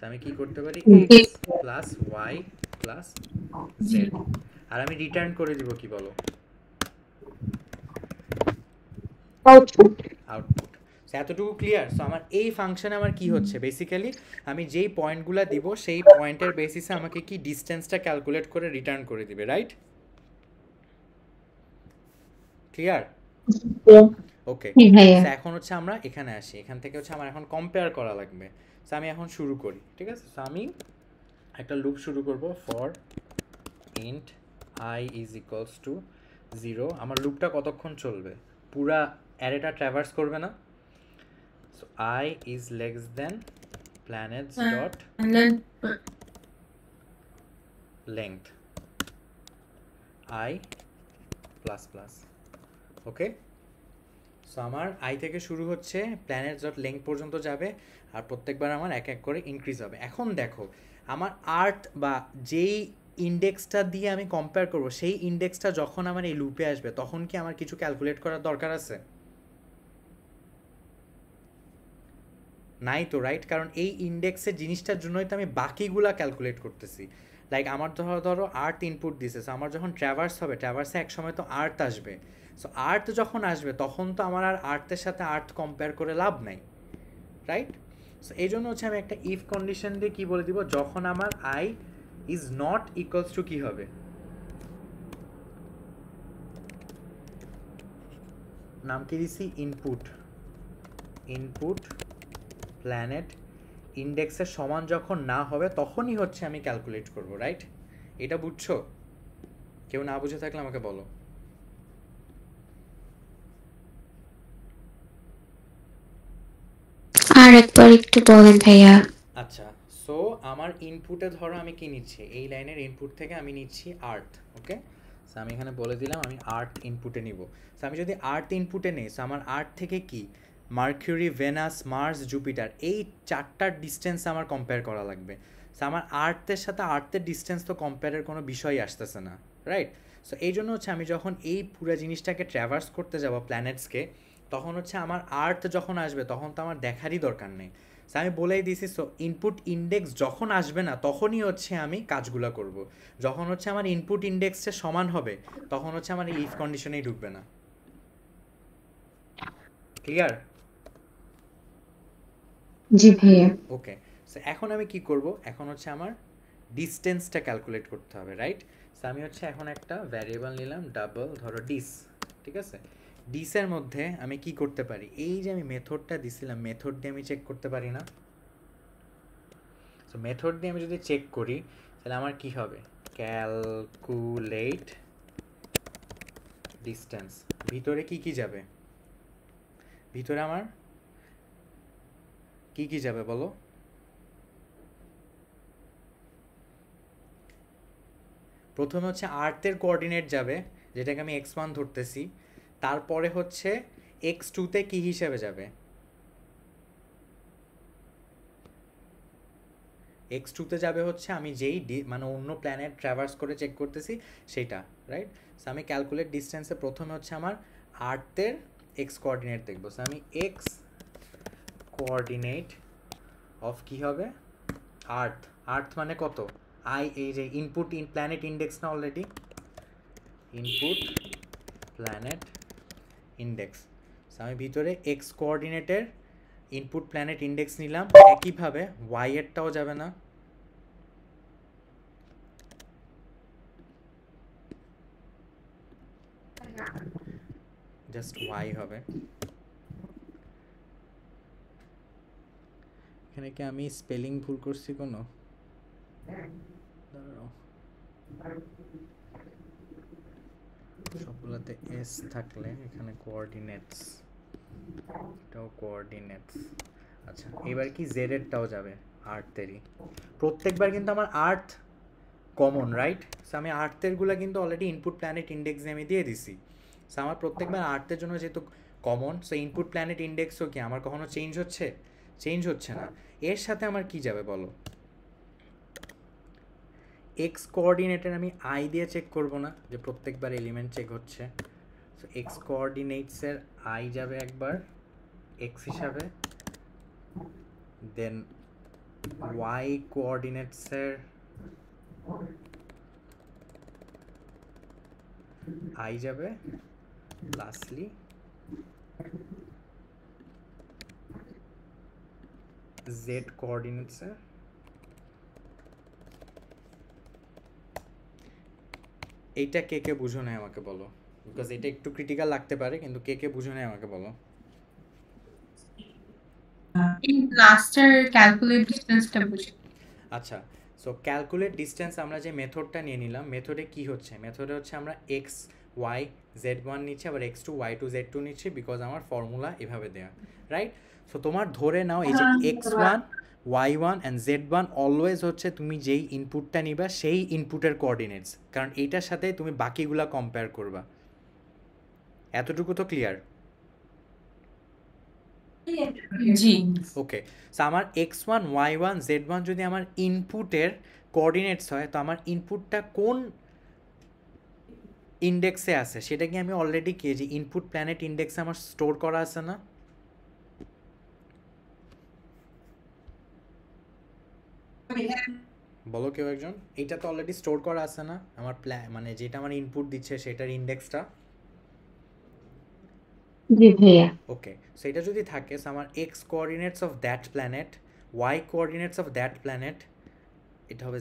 আমি কি করতে পারি, x plus y plus z, আর আমি রিটার্ন করে দিব কি বলো, আউটপুট। এতটুকু ক্লিয়ার? সো আমার এই ফাংশনে আমার কি হচ্ছে, বেসিক্যালি আমি যেই পয়েন্টগুলো দিব সেই পয়েন্টের বেসিসে আমাকে কি ডিসটেন্সটা ক্যালকুলেট করে রিটার্ন করে দিবে, রাইট? ক্লিয়ার? ওকে। এখন হচ্ছে আমরা এখানে আসি, এখান থেকে হচ্ছে আমার এখন কম্পেয়ার করা লাগবে। সো আমি এখন শুরু করি, ঠিক আছে। সো আমি একটা লুপ শুরু করব, for int i is equals to 0। আমার লুপটা কতক্ষণ চলবে, পুরা অ্যারেটা ট্র্যাভার্স করবে না। So i is less than planets dot length i plus plus, okay. So আমার i থেকে শুরু হচ্ছে, planets ডট length পর্যন্ত যাবে, আর প্রত্যেকবার আমার এক এক করে ইনক্রিজ হবে। এখন দেখো আমার আর্ট বা যেই ইন্ডেক্সটা দিয়ে আমি কম্পেয়ার করব, সেই ইন্ডেক্সটা যখন আমার এই লুপে আসবে তখন কি আমার কিছু ক্যালকুলেট করার দরকার আছে? নাই তো, রাইট? কারণ এই ইন্ডেক্সের জিনিসটার জন্যই তো আমি বাকিগুলা ক্যালকুলেট করতেছি। লাইক আমার ধরো আর্থ ইনপুট দিছে, সো আমার যখন ট্র্যাভার্স হবে, ট্র্যাভার্সে এক সময় তো আর্থ আসবে। সো আর্থ যখন আসবে তখন তো আমার আর আর্থের সাথে আর্থ কম্পেয়ার করে লাভ নাই, রাইট? সো এই জন্য হচ্ছে আমি একটা ইফ কন্ডিশন দিয়ে কী বলে দিব, যখন আমার i is not equals to কী হবে, নাম কি দিছি, ইনপুট প্ল্যানেট ইন্ডেক্সের সমান যখন না হবে তখনই হচ্ছে আমি ক্যালকুলেট করব, রাইট? এটা বুঝছো? কেউ না বুঝে থাকলে আমাকে বলো। আর একবার একটু বলেন ভাইয়া। আচ্ছা, সো আমার ইনপুটে ধরো আমি কি নিচ্ছি, এই লাইনের ইনপুট থেকে আমি নিচ্ছি আর্থ, ওকে? সো আমি এখানে বলে দিলাম আমি আর্থ ইনপুটে নিব। সো আমি যদি আর্থ ইনপুটে নিই, সো আমার আর্থ থেকে কি মার্কিউরি, ভেনাস, মার্স, জুপিটার, এই চারটার ডিস্টেন্স আমার কম্পেয়ার করা লাগবে। সো আমার আর্থের সাথে আর্থের ডিস্টেন্স তো কম্পেয়ারের কোনো বিষয়ই আসতেছে না, রাইট? সো এই জন্য হচ্ছে আমি যখন এই পুরো জিনিসটাকে ট্র্যাভার্স করতে যাব প্ল্যানেটসকে, তখন হচ্ছে আমার আর্থ যখন আসবে তখন তো আমার দেখারই দরকার নেই। সো আমি বলেই দিছি, সো ইনপুট ইন্ডেক্স যখন আসবে না তখনই হচ্ছে আমি কাজগুলো করব। যখন হচ্ছে আমার ইনপুট ইন্ডেক্সটা সমান হবে তখন হচ্ছে আমার ইফ কন্ডিশনেই ঢুকবে না। ক্লিয়ার? জি ভাইয়া। ওকে, সো এখন আমি কি করব, এখন হচ্ছে আমার ডিস্টেন্সটা ক্যালকুলেট করতে হবে, রাইট? সো আমি হচ্ছে এখন একটা ভ্যারিয়েবল নিলাম ডাবল, ধরো ডিস, ঠিক আছে? ডিসের মধ্যে আমি কি করতে পারি, এই যে আমি মেথডটা দিছিলাম, মেথড দিয়ে আমি চেক করতে পারি না? সো মেথড দিয়ে আমি যদি চেক করি তাহলে আমার কি হবে, ক্যালকুলেট ডিস্টেন্স, ভিতরে কি কি যাবে, ভিতরে আমার কি কি যাবে বলো? প্রথমে হচ্ছে আর্থের কোঅর্ডিনেট যাবে, যেটাকে আমি x1 ধরতেছি। তারপরে হচ্ছে x2তে কি হিসেবে যাবে, x2তে যাবে হচ্ছে আমি যেই মানে অন্য প্ল্যানেট ট্র্যাভার্স করে চেক করতেছি সেটা, রাইট? সো আমি ক্যালকুলেট ডিস্টেন্সে প্রথমে হচ্ছে আমার আর্থের এক্স কোঅর্ডিনেট দেখবো। সো আমি এক্স কোঅর্ডিনেট অফ কি হবে, আর্থ মানে কত, আই, এই যে ইনপুট প্ল্যানেট ইন্ডেক্স না already, input planet index. So আমি ভিতরে এক্স কোঅর্ডিনেটের ইনপুট প্ল্যানেট ইন্ডেক্স নিলাম, একইভাবে ওয়াই এরটাও যাবে না, জাস্ট ওয়াই হবে। এখানে কি আমি স্পেলিং ভুল করছি কোনো? সবগুলোতে এস থাকলে এখানে কোঅর্ডিনেটস, এটাও কোঅর্ডিনেটস। আচ্ছা, এবার কি জেড এরটাও যাবে আর্থেরই, প্রত্যেকবার কিন্তু আমার আর্থ কমন, রাইট? সো আমি আর্থেরগুলো কিন্তু অলরেডি ইনপুট প্ল্যানেট ইন্ডেক্স আমি দিয়ে দিছি। সো আমার প্রত্যেকবার আর্থের জন্য যেহেতু কমন, সো ইনপুট প্ল্যানেট ইন্ডেক্সও কি আমার কখনো চেঞ্জ হচ্ছে, চেঞ্জ হচ্ছে না। এর সাথে আমার কি যাবে বলো, এক্স কোঅর্ডিনেটের আমি আই দিয়ে চেক করব না, যে প্রত্যেকবার এলিমেন্ট চেক হচ্ছে। সো এক্স কোঅর্ডিনেটসের আই যাবে একবার এক্স হিসাবে, দেন ওয়াই কোঅর্ডিনেটসের আই যাবে, লাস্টলি জেড কোঅর্ডিনেটসের এইটা কে কে বুঝো নাই আমাকে বলো, বিকজ এটা একটু ক্রিটিক্যাল লাগতে পারে, কিন্তু কে কে বুঝো নাই আমাকে বলো। এই লাস্টের ক্যালকুলেট ডিসটেন্সটা বুঝি। আচ্ছা, সো ক্যালকুলেট ডিস্টেন্স আমরা যে মেথডটা নিয়ে নিলাম, মেথডে কি হচ্ছে, মেথডে হচ্ছে আমরা এক্স ওয়াই জেড ওয়ান নিচ্ছি, আবার X two Y two Z two নিচ্ছি, বিকজ আমার ফর্মুলা এভাবে দেয়া, রাইট? সো তোমার ধরে নাও এই যে X one Y one and Z one always হচ্ছে তুমি যেই ইনপুটটা নিবা সেই ইনপুটের কোঅর্ডিনেটস, কারণ এইটার সাথে তুমি বাকিগুলা কম্পেয়ার করবা। এতটুকু তো ক্লিয়ার? জি। ওকে, সো আমার X one Y one Z one যদি আমার ইনপুটের কোঅর্ডিনেটস হয়, তো আমার ইনপুটটা কোন ইন্ডেক্সে আছে সেটা কি আমি অলরেডি কি যে ইনপুট প্ল্যানেট ইন্ডেক্সে আমার স্টোর করা আছে না? বলো কেউ একজন। এইটা তো অলরেডি স্টোর করা আছে না আমার মানে যেটা আমার ইনপুট দিচ্ছে সেটার ইন্ডেক্সটা। জি ভাইয়া। ওকে, সো এটা যদি থাকে, সো আমার X coordinates of that planet, Y coordinates of that planet, এটা হবে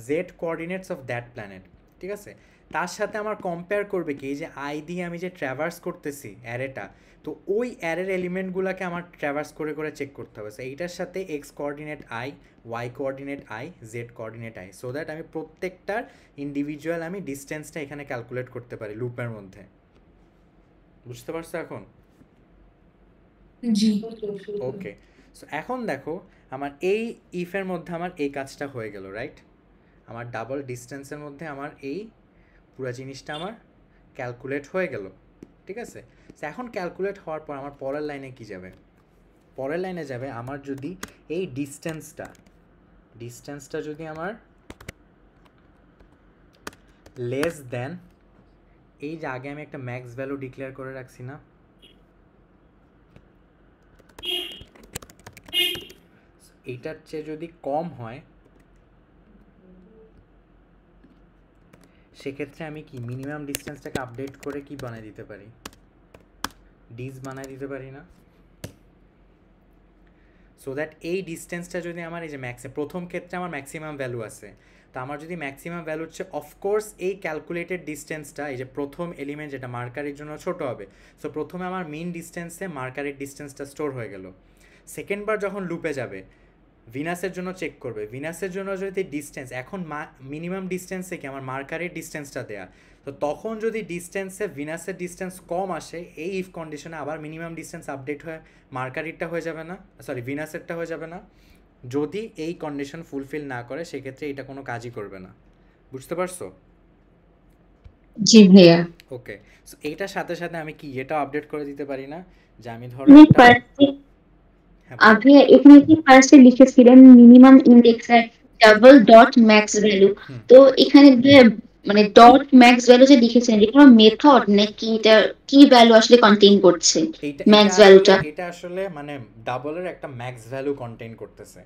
Z coordinates of that planet, ঠিক আছে। তার সাথে আমার কম্পেয়ার করবে কি, এই যে আই দিয়ে আমি যে ট্র্যাভার্স করতেছি অ্যারেটা, তো ওই অ্যারের এলিমেন্টগুলোকে আমার ট্র্যাভার্স করে করে চেক করতে হবে। সো এইটার সাথে X coordinate I, Y coordinate I, Z coordinate I, so that আমি প্রত্যেকটার ইন্ডিভিজুয়াল আমি ডিস্টেন্সটা এখানে ক্যালকুলেট করতে পারি লুপের মধ্যে। বুঝতে পারছো এখন? জি। ওকে, সো এখন দেখো আমার এই ইফের মধ্যে আমার এই কাজটা হয়ে গেল, রাইট? আমার ডাবল ডিস্টেন্সের মধ্যে আমার এই পুরো জিনিসটা আমার ক্যালকুলেট হয়ে গেল, ঠিক আছে। সো এখন ক্যালকুলেট হওয়ার পর আমার পরের লাইনে কি যাবে? পরের লাইনে যাবে আমার যদি এই ডিস্টেন্সটা যদি আমার লেস দেন, এই যে আগে আমি একটা ম্যাক্স ভ্যালু ডিক্লেয়ার করে রাখছি না, এইটার চেয়ে যদি কম হয়, সেক্ষেত্রে আমি কি মিনিমাম ডিস্টেন্সটাকে আপডেট করে কি বানিয়ে দিতে পারি? ডিস বানিয়ে দিতে পারি না? সো দ্যাট এই ডিস্টেন্সটা যদি আমার এই যে প্রথম ক্ষেত্রে আমার ম্যাক্সিমাম ভ্যালু আছে, তো আমার যদি ম্যাক্সিমাম ভ্যালু হচ্ছে অফকোর্স এই ক্যালকুলেটেড ডিস্টেন্সটা, এই যে প্রথম এলিমেন্ট যেটা মার্কারের জন্য ছোট হবে, সো প্রথমে আমার মিন ডিস্টেন্সে মার্কারের ডিস্টেন্সটা স্টোর হয়ে গেল। সেকেন্ডবার যখন লুপে যাবে, ভিনাসের জন্য চেক করবে, ভিনাসের জন্য যদি ডিস্টেন্স এখন মিনিমাম ডিস্টেন্সে কি আমার মার্কারের ডিস্টেন্সটা দেয়া, তো তখন যদি ডিস্টেন্সে ভিনাসের ডিস্টেন্স কম আসে, এই ইফ কন্ডিশনে আবার মিনিমাম ডিস্টেন্স আপডেট হয়ে মার্কারিরটা হয়ে যাবে না, সরি ভিনাসেরটা হয়ে যাবে না। যদি এই কন্ডিশন ফুলফিল না করে সেক্ষেত্রে এটা কোনো কাজই করবে না। বুঝতে পারছো? জি ভাইয়া। ওকে, সো এইটার সাথে সাথে আমি কি এটা আপডেট করে দিতে পারি না যে আমি ধরো আপনি একটা, ফার্স্টে হ্যাঁ আপনি এখানে কি ফার্স্টে লিখেছিলেন মিনিমাম ইন্ডেক্স এর ডাবল ডট ম্যাক্স ভ্যালু, হুম। তো এখানে যে মানে ডট ম্যাক্স ভ্যালু যে লিখেছেন এটা কোনো মেথড নাকি এটা কি ভ্যালু আসলে কন্টেইন করছে ম্যাক্স ভ্যালুটা? এটা আসলে মানে ডাবলের একটা ম্যাক্স ভ্যালু কন্টেইন করতেছে,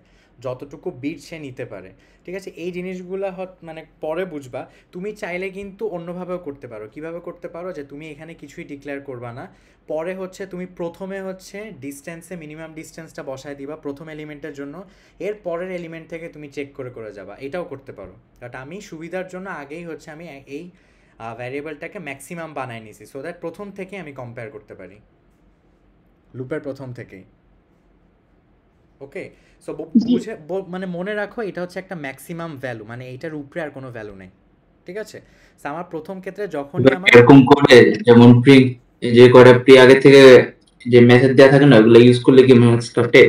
যতটুকু বিট সে নিতে পারে, ঠিক আছে। এই জিনিসগুলো মানে পরে বুঝবা। তুমি চাইলে কিন্তু অন্যভাবেও করতে পারো। কিভাবে করতে পারো, যে তুমি এখানে কিছুই ডিক্লেয়ার করবা না, পরে হচ্ছে তুমি প্রথমে হচ্ছে ডিস্টেন্সে মিনিমাম ডিস্টেন্সটা বসায় দিবা প্রথম এলিমেন্টের জন্য, এর পরের এলিমেন্ট থেকে তুমি চেক করে করে যাবা, এটাও করতে পারো। বাট আমি সুবিধার জন্য আগেই হচ্ছে আমি এই ভ্যারিয়েবলটাকে ম্যাক্সিমাম বানায় নিছি, সো দ্যাট প্রথম থেকে আমি কম্পেয়ার করতে পারি লুপের প্রথম থেকেই। ওকে, সো বুঝে মানে মনে রাখো এটা হচ্ছে একটা ম্যাক্সিমাম ভ্যালু, মানে এইটার উপরে আর কোনো ভ্যালু নেই, ঠিক আছে। সো আমার প্রথম ক্ষেত্রে যখনই আমার এরকম করে যেমন প্রি যে কয়টা প্রি আগে থেকে যে মেথড দেয়া থাকে না, ওগুলো ইউজ করলে কি মার্কস কাটে?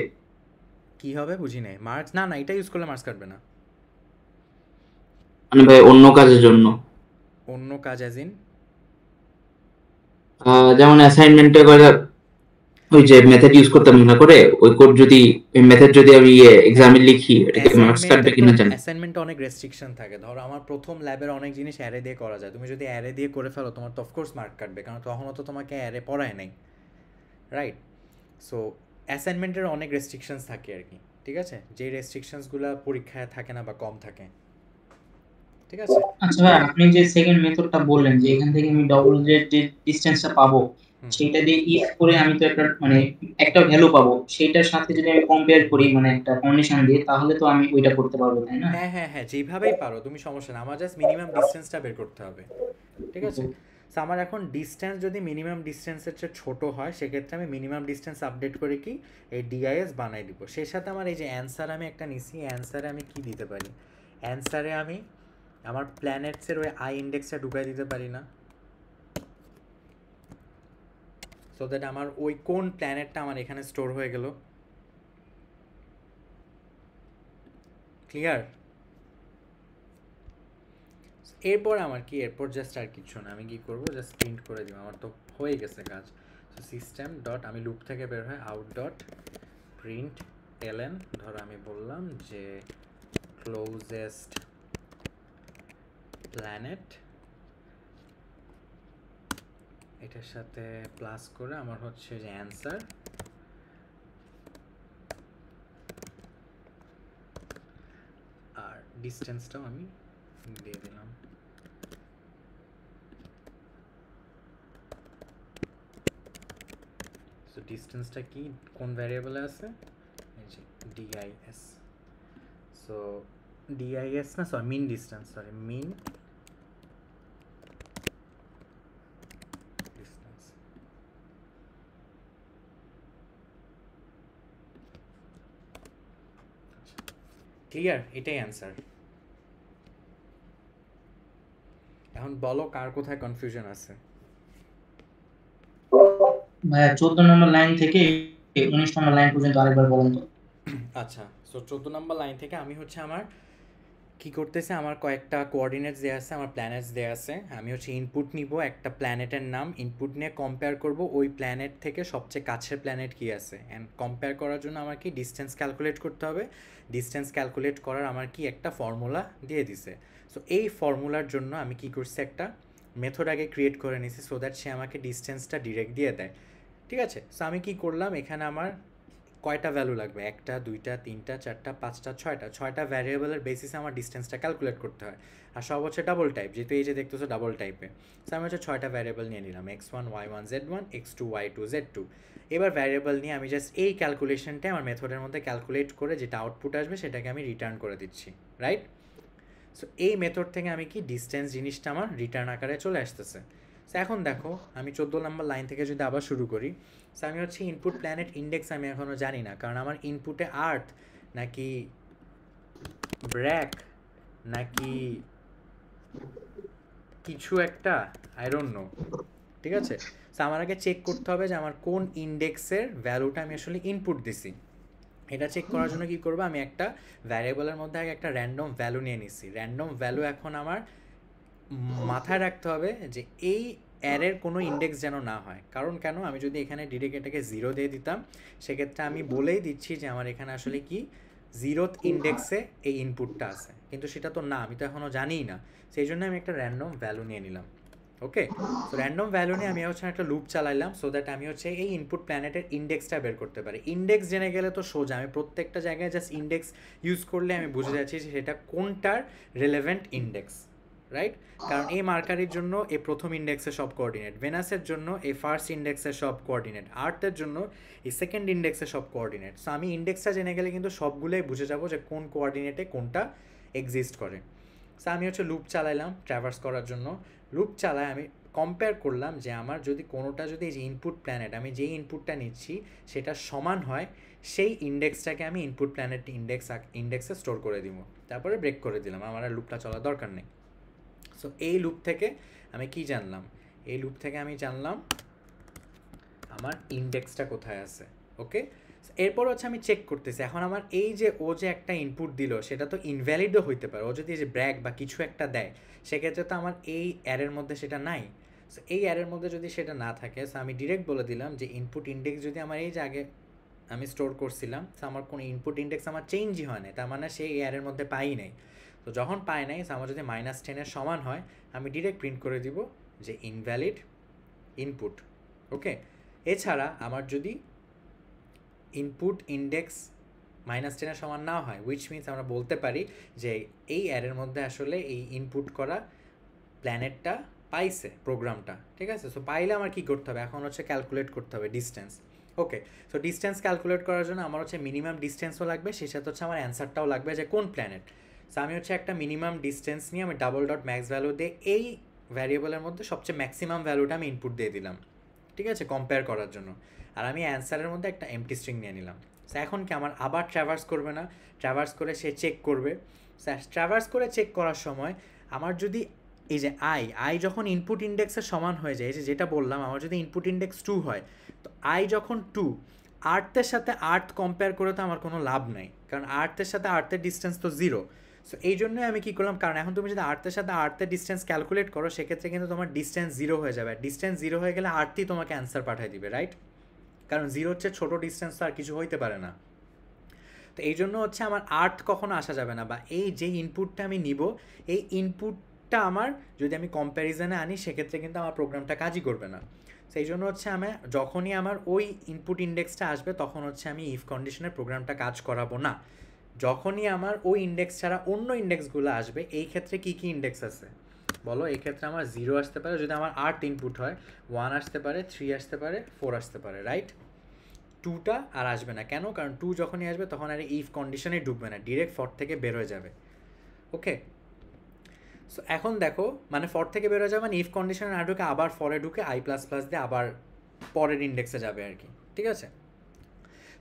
কি হবে বুঝি নাই। মার্কস না, এটা ইউজ করলে মার্কস কাটবে না। মানে ভাই অন্য কাজের জন্য, অন্য কাজ অ্যাজ ইন? যেমন অ্যাসাইনমেন্টে করে ওই যে মেথড ইউজ করতে মনে করে, ওই কোড যদি ওই মেথড যদি আমি এক্সামে লিখি, এটাকে মার্কস কাটবে কিনা জানি। অ্যাসাইনমেন্টে অনেক রেস্ট্রিকশন থাকে। ধরো আমার প্রথম ল্যাবের অনেক জিনিস অ্যারে দিয়ে করা যায়, তুমি যদি অ্যারে দিয়ে করে ফেলো তোমার তো অফকোর্স মার্ক কাটবে, কারণ তখনও তো তোমাকে অ্যারে পড়ায় নাই, রাইট? সো অ্যাসাইনমেন্টের অনেক রেস্ট্রিকশনস থাকে আর কি, ঠিক আছে, যে রেস্ট্রিকশনসগুলো পরীক্ষায় থাকে না বা কম থাকে, ঠিক আছে। আচ্ছা ভাই, আপনি যে সেকেন্ড মেথডটা বললেন যে এখান থেকে আমি ডবল যে ডিসটেন্সটা পাবো, সেটা দিয়ে ইফ করে আমি তো একটা মানে একটা ভ্যালু পাবো, সেটার সাথে যদি আমি কম্পেয়ার করি মানে একটা কন্ডিশন দিয়ে, তাহলে তো আমি ওইটা করতে পারবো, তাই না? হ্যাঁ হ্যাঁ হ্যাঁ, যেভাবেই পারো তুমি, সমস্যা না, আমার জাস্ট মিনিমাম ডিস্টেন্সটা বের করতে হবে, ঠিক আছে। সো আমার এখন ডিস্টেন্স যদি মিনিমাম ডিস্টেন্সের চেয়ে ছোট হয়, সেক্ষেত্রে আমি মিনিমাম ডিস্টেন্স আপডেট করে কি এই ডিআইএস বানাই দিব। সেই সাথে আমার এই যে অ্যান্সার আমি একটা নিছি, অ্যান্সারে আমি কি দিতে পারি? অ্যান্সারে আমি আমার প্ল্যানেটসের ওই আই ইন্ডেক্সটা ঢুকাই দিতে পারি না, সো দ্যাট আমার ওই কোন প্ল্যানেটটা আমার এখানে স্টোর হয়ে গেল। ক্লিয়ার? এরপর আমার কি, এরপর জাস্ট আর কিছু না, আমি কি করবো, জাস্ট প্রিন্ট করে দিব, আমার তো হয়ে গেছে কাজ। সো সিস্টেম ডট, আমি লুপ থেকে বের হয় আউট ডট প্রিন্ট এলএন, ধরো আমি বললাম যে ক্লোজেস্ট প্ল্যানেট, এটার সাথে প্লাস করে আমার হচ্ছে যে অ্যান্সার, আর ডিস্টেন্সটাও আমি দিয়ে দিলাম। সো ডিস্টেন্সটা কি কোন ভ্যারিয়েবলে আছে, এই যে ডিআইএস। সো ডিআইএস না সরি মিন ডিস্টেন্স, সরি মিন ডিস্টেন্স। ক্লিয়ার, এটাই অ্যান্সার। এখন বলো কার কোথায় কনফিউশন আছে। ভাইয়া 14 নম্বর লাইন থেকে 19 নম্বর লাইন পর্যন্ত আরেকবার বলুন তো। আচ্ছা, সো 14 নম্বর লাইন থেকে আমি হচ্ছে আমার কি করতেছে, আমার কয়েকটা কোঅর্ডিনেটস দেওয়া আছে, আমার প্ল্যানেটস দেওয়া আছে। আমি হচ্ছে ইনপুট নিব একটা প্ল্যানেটের নাম, ইনপুট নিয়ে কম্পেয়ার করব ওই প্ল্যানেট থেকে সবচেয়ে কাছের প্ল্যানেট কি আছে, অ্যান্ড কম্পেয়ার করার জন্য আমার কি ডিস্টেন্স ক্যালকুলেট করতে হবে। ডিস্টেন্স ক্যালকুলেট করার আমার কি একটা ফর্মুলা দিয়ে দিছে। সো এই ফর্মুলার জন্য আমি কি করছি, একটা মেথড আগে ক্রিয়েট করে নিছি সো দ্যাট সে আমাকে ডিস্টেন্সটা ডিরেক্ট দিয়ে দেয়। ঠিক আছে, সো আমি কি করলাম, এখানে আমার কয়টা ভ্যালু লাগবে, 1টা 2টা 3টা 4টা 5টা 6টা ভ্যারিয়েবলের বেসিসে আমার ডিস্টেন্সটা ক্যালকুলেট করতে হয়। আর সব হচ্ছে ডাবল টাইপ, যেহেতু এই যে দেখতেছো ডাবল টাইপে। সো আমি হচ্ছে 6টা ভ্যারিয়েবল নিয়ে নিলাম, x1 y1 z1 x2 y2 z2। এবার ভ্যারিয়েবল নিয়ে আমি জাস্ট এই ক্যালকুলেশনটা আমার মেথডের মধ্যে ক্যালকুলেট করে যেটা আউটপুট আসবে সেটাকে আমি রিটার্ন করে দিচ্ছি, রাইট। সো এই মেথড থেকে আমি কি ডিস্টেন্স জিনিসটা আমার রিটার্ন আকারে চলে আসতেছে। সো এখন দেখো আমি 14 নম্বর লাইন থেকে যদি আবার শুরু করি, সো আমি হচ্ছে ইনপুট প্ল্যানেট ইন্ডেক্স আমি এখনও জানি না, কারণ আমার ইনপুটে আর্থ নাকি ব্র্যাক নাকি কিছু একটা আই ডোন্ট নো। ঠিক আছে, সো আমার আগে চেক করতে হবে যে আমার কোন ইন্ডেক্সের ভ্যালুটা আমি আসলে ইনপুট দিছি। এটা চেক করার জন্য কী করবো, আমি একটা ভ্যারিয়েবলের মধ্যে আগে একটা র্যান্ডম ভ্যালু নিয়ে নিচ্ছি। র্যান্ডম ভ্যালু এখন আমার মাথায় রাখতে হবে যে এই অ্যারের কোনো ইন্ডেক্স যেন না হয়। কারণ কেন, আমি যদি এখানে ডিরেক্ট এটাকে 0 দিয়ে দিতাম সেক্ষেত্রে আমি বলেই দিচ্ছি যে আমার এখানে আসলে কি 0th ইন্ডেক্সে এই ইনপুটটা আছে, কিন্তু সেটা তো না, আমি তো এখনও জানিই না। সেই জন্য আমি একটা র্যান্ডম ভ্যালু নিয়ে নিলাম। ওকে, সো র্যান্ডম ভ্যালু নিয়ে আমি হচ্ছে একটা লুপ চালাইলাম সো দ্যাট আমি হচ্ছে এই ইনপুট প্ল্যানেটের ইন্ডেক্সটা বের করতে পারি। ইন্ডেক্স জেনে গেলে তো সোজা, আমি প্রত্যেকটা জায়গায় জাস্ট ইন্ডেক্স ইউজ করলে আমি বুঝে যাচ্ছি যে সেটা কোনটার রিলেভেন্ট ইন্ডেক্স, রাইট। কারণ এই মার্কারির জন্য এই প্রথম ইন্ডেক্সের সব কোঅর্ডিনেট, ভেনাসের জন্য এই ফার্স্ট ইন্ডেক্সের সব কোঅর্ডিনেট, আর্থের জন্য এই সেকেন্ড ইন্ডেক্সের সব কোঅর্ডিনেট। সো আমি ইন্ডেক্সটা জেনে গেলে কিন্তু সবগুলোই বুঝে যাবো যে কোন কোঅর্ডিনেটে কোনটা এক্সিস্ট করে। সো আমি হচ্ছে লুপ চালাইলাম ট্র্যাভার্স করার জন্য। লুপ চালায় আমি কম্পেয়ার করলাম যে আমার যদি কোনোটা যদি এই যে ইনপুট প্ল্যানেট আমি যেই ইনপুটটা নিচ্ছি সেটা সমান হয়, সেই ইন্ডেক্সটাকে আমি ইনপুট প্ল্যানেট ইন্ডেক্সে স্টোর করে দিব, তারপরে ব্রেক করে দিলাম, আমার আর লুপটা চলার দরকার নেই। সো এই লুপ থেকে আমি কি জানলাম, এই লুপ থেকে আমি জানলাম আমার ইন্ডেক্সটা কোথায় আছে। ওকে, এরপর হচ্ছে আমি চেক করতেছি এখন আমার এই যে ও যে একটা ইনপুট দিল সেটা তো ইনভ্যালিডও হইতে পারে, ও যদি এই যে ব্র্যাক বা কিছু একটা দেয় সেক্ষেত্রে তো আমার এই অ্যারের মধ্যে সেটা নাই। সো এই অ্যারের মধ্যে যদি সেটা না থাকে, সো আমি ডিরেক্ট বলে দিলাম যে ইনপুট ইন্ডেক্স যদি আমার এই যে আগে আমি স্টোর করছিলাম, সো আমার কোনো ইনপুট ইন্ডেক্স আমার চেঞ্জই হয় না, তার মানে সেই অ্যারের মধ্যে পাই নাই। তো যখন পাই নাই, আমার যদি -10 সমান হয় আমি ডিরেক্ট প্রিন্ট করে দিব যে ইনভ্যালিড ইনপুট। ওকে, এছাড়া আমার যদি ইনপুট ইন্ডেক্স -10 সমান না হয়, উইচ মিনস আমরা বলতে পারি যে এই অ্যারের মধ্যে আসলে এই ইনপুট করা প্ল্যানেটটা পাইছে প্রোগ্রামটা। ঠিক আছে, সো পাইলে আমার কী করতে হবে, এখন হচ্ছে ক্যালকুলেট করতে হবে ডিস্টেন্স। ওকে, সো ডিস্টেন্স ক্যালকুলেট করার জন্য আমার হচ্ছে মিনিমাম ডিস্টেন্সও লাগবে, সেই সাথে হচ্ছে আমার অ্যান্সারটাও লাগবে যে কোন প্ল্যানেট। সো আমি হচ্ছে একটা মিনিমাম ডিস্টেন্স নিয়ে আমি ডাবল ডট ম্যাক্স ভ্যালু দিয়ে এই ভ্যারিয়েবলের মধ্যে সবচেয়ে ম্যাক্সিমাম ভ্যালুটা আমি ইনপুট দিয়ে দিলাম, ঠিক আছে, কম্পেয়ার করার জন্য। আর আমি অ্যান্সারের মধ্যে একটা এমটি স্ট্রিং নিয়ে নিলাম। সো এখন কি আমার আবার ট্র্যাভার্স করবে না, ট্র্যাভার্স করে সে চেক করবে। ট্র্যাভার্স করে চেক করার সময় আমার যদি এই যে আই যখন ইনপুট ইন্ডেক্সের সমান হয়ে যায়, এই যে যেটা বললাম আমার যদি ইনপুট ইন্ডেক্স 2 হয়, তো আই যখন 2, আর্থের সাথে আর্থ কম্পেয়ার করে তো আমার কোনো লাভ নাই, কারণ আর্থের সাথে আর্থের ডিস্টেন্স তো 0। সো এই জন্যই আমি কী করলাম, কারণ এখন তুমি যদি আর্থের সাথে আর্থের ডিস্টেন্স ক্যালকুলেট করো সেক্ষেত্রে কিন্তু তোমার ডিস্টেন্স 0 হয়ে যাবে, আর ডিস্টেন্স 0 হয়ে গেলে আর্থই তোমাকে অ্যান্সার পাঠিয়ে দিবে, রাইট। কারণ 0 হচ্ছে ছোটো ডিস্টেন্স, তো আর কিছু হইতে পারে না। তো এই জন্য হচ্ছে আমার আর্থ কখনো আসা যাবে না, বা এই যে ইনপুটটা আমি নিব এই ইনপুটটা আমার যদি আমি কম্প্যারিজনে আনি সেক্ষেত্রে কিন্তু আমার প্রোগ্রামটা কাজই করবে না। সেই জন্য হচ্ছে আমি যখনই আমার ওই ইনপুট ইন্ডেক্সটা আসবে তখন হচ্ছে আমি ইফ কন্ডিশনের প্রোগ্রামটা কাজ করাবো না। যখনই আমার ওই ইন্ডেক্স ছাড়া অন্য ইন্ডেক্সগুলো আসবে, এই ক্ষেত্রে কি কি ইন্ডেক্স আছে বলো? এই ক্ষেত্রে আমার 0 আসতে পারে যদি আমার 8 ইনপুট হয়, 1 আসতে পারে, 3 আসতে পারে, 4 আসতে পারে, রাইট? 2টা আর আসবে না, কেন? কারণ 2 যখনই আসবে তখন আর ইফ কন্ডিশনে ঢুকবে না, ডিরেক্ট ফর থেকে বের হয়ে যাবে। ওকে, সো এখন দেখো, মানে ফর থেকে বের হয়ে যাবে মানে ইফ কন্ডিশনে না ঢুকে আবার ফরে ঢুকে আই প্লাস প্লাস দিয়ে আবার পরের ইন্ডেক্সে যাবে আর কি, ঠিক আছে?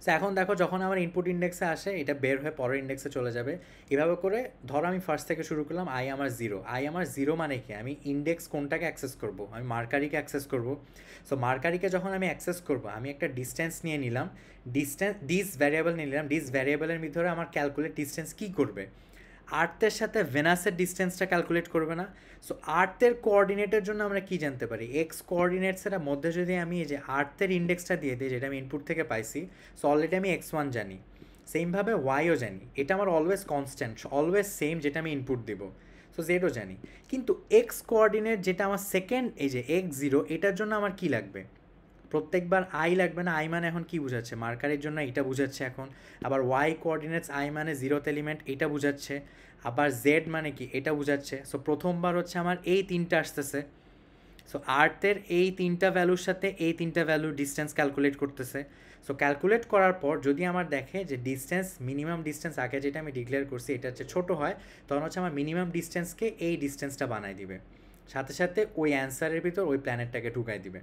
সো এখন দেখো, যখন আমার ইনপুট ইন্ডেক্সে আসে এটা বের হয়ে পরের ইন্ডেক্সে চলে যাবে। এভাবে করে ধরো আমি ফার্স্ট থেকে শুরু করলাম, আই আমার 0। আই আমার 0 মানে কি? আমি ইন্ডেক্স কোনটাকে অ্যাক্সেস করব? আমি মার্কারিকে অ্যাক্সেস করব। সো মার্কারিকে যখন আমি অ্যাক্সেস করব, আমি একটা ডিস্টেন্স নিয়ে নিলাম, ডিস ভ্যারিয়েবল নিলাম। ডিস ভ্যারিয়েবলের ভিতরে আমার ক্যালকুলেট ডিস্টেন্স কী করবে? আর্থের সাথে ভেনাসের ডিস্টেন্সটা ক্যালকুলেট করবে না? সো আর্থের কোঅর্ডিনেটের জন্য আমরা কি জানতে পারি? এক্স কোঅর্ডিনেটসের মধ্যে যদি আমি এই যে আর্থের ইন্ডেক্সটা দিয়ে দিই, যেটা আমি ইনপুট থেকে পাইছি, সো অলরেডি আমি x1 জানি, সেমভাবে ওয়াইও জানি, এটা আমার অলওয়েজ কনস্ট্যান্ট, অলওয়েজ সেম, যেটা আমি ইনপুট দিব। সো জেডও জানি, কিন্তু এক্স কোঅর্ডিনেট যেটা আমার সেকেন্ড, এই যে x0, এটার জন্য আমার কি লাগবে? প্রত্যেকবার আই লাগবে না? আই মানে এখন কি বুঝাচ্ছে? মার্কারের জন্য এটা বুঝাচ্ছে এখন। আবার ওয়াই কোঅর্ডিনেটস আই মানে 0th এলিমেন্ট, এটা বুঝাচ্ছে। আবার জেড মানে কি? এটা বুঝাচ্ছে। সো প্রথমবার হচ্ছে আমার এই 3টা আসতেছে। সো আর্থের এই 3টা ভ্যালুর সাথে এই 3টা ভ্যালুর ডিস্টেন্স ক্যালকুলেট করতেছে। সো ক্যালকুলেট করার পর যদি আমার দেখে যে ডিস্টেন্স, মিনিমাম ডিস্টেন্স আগে যেটা আমি ডিক্লেয়ার করছি এটা হচ্ছে ছোটো হয়, তখন হচ্ছে আমার মিনিমাম ডিস্টেন্সকে এই ডিস্টেন্সটা বানায় দিবে, সাথে সাথে ওই অ্যান্সারের ভিতর ওই প্ল্যানেটটাকে ঢুকাই দিবে,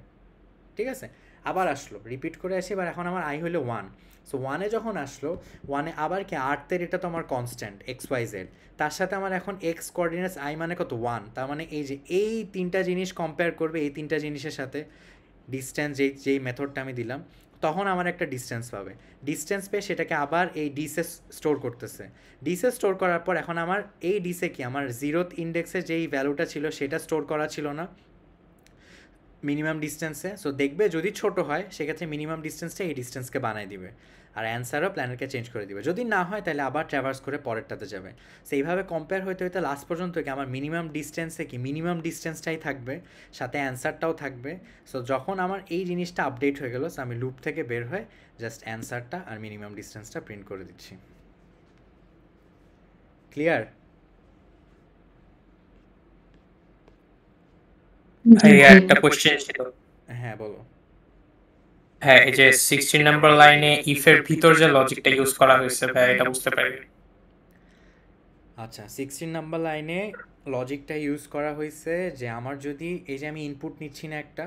ঠিক আছে? আবার আসলো, রিপিট করে আসি, এবার এখন আমার আই হলো 1। সো 1-এ যখন আসলো, 1-এ আবার কি আর্থের এটা তো আমার কনস্ট্যান্ট XYZ, তার সাথে আমার এখন এক্স কোঅর্ডিনেটস আই মানে কত? 1। তার মানে এই যে এই 3টা জিনিস কম্পেয়ার করবে, এই 3টা জিনিসের সাথে ডিস্টেন্স যেই মেথডটা আমি দিলাম, তখন আমার একটা ডিস্টেন্স পাবে। ডিস্টেন্স পেয়ে সেটাকে আবার এই ডিসে স্টোর করতেছে। ডিসে স্টোর করার পর এখন আমার এই ডিসে কি আমার 0th ইন্ডেক্সে যেই ভ্যালুটা ছিল সেটা স্টোর করা ছিল না মিনিমাম ডিস্টেন্সে। সো দেখবে যদি ছোট হয় সেক্ষেত্রে মিনিমাম ডিস্টেন্সটা এই ডিস্টেন্সকে বানায় দিবে, আর অ্যান্সারও প্ল্যানেটকে চেঞ্জ করে দিবে। যদি না হয় তাহলে আবার ট্র্যাভার্স করে পরেরটাতে যাবে। সো এইভাবে কম্পেয়ার হইতে হইতে লাস্ট পর্যন্ত কি আমার মিনিমাম ডিস্টেন্সে কি মিনিমাম ডিস্টেন্সটাই থাকবে, সাথে অ্যান্সারটাও থাকবে। সো যখন আমার এই জিনিসটা আপডেট হয়ে গেল, সো আমি লুপ থেকে বের হয়ে জাস্ট অ্যান্সারটা আর মিনিমাম ডিস্টেন্সটা প্রিন্ট করে দিচ্ছি। ক্লিয়ার? ভাইয়া একটা কোশ্চেন ছিল। হ্যাঁ বলো। হ্যাঁ, এই যে 16 নাম্বার লাইনে ইফ এর ভিতর যে লজিকটা ইউজ করা হয়েছে ভাই, এটা বুঝতে পারি। আচ্ছা, 16 নাম্বার লাইনে লজিকটা ইউজ করা হয়েছে যে আমার যদি এই যে আমি ইনপুট নিচ্ছি না একটা,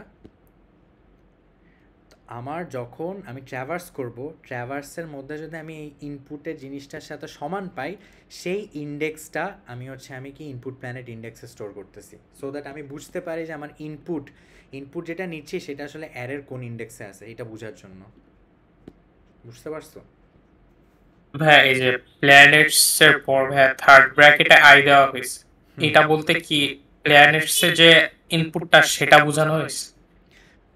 আমার যখন আমি ট্র্যাভার্স করব, ট্র্যাভার্সের মধ্যে যদি আমি এই ইনপুটের জিনিসটার সাথে সমান পাই, সেই ইন্ডেক্সটা আমি কি ইনপুট প্ল্যানেট ইন্ডেক্সে স্টোর করতেছি, সো দ্যাট আমি বুঝতে পারি যে আমার ইনপুট যেটা নিচ্ছি সেটা আসলে অ্যারের কোন ইন্ডেক্সে আছে, এটা বোঝার জন্য। বুঝতে পারছো? ভাই এই যে প্ল্যানেটস এর পর ভাই থার্ড ব্র্যাকেটে আই দেওয়া হয়েছে, এটা বলতে কি প্ল্যানেটস এর যে ইনপুটটা সেটা বোঝানো হয়েছে?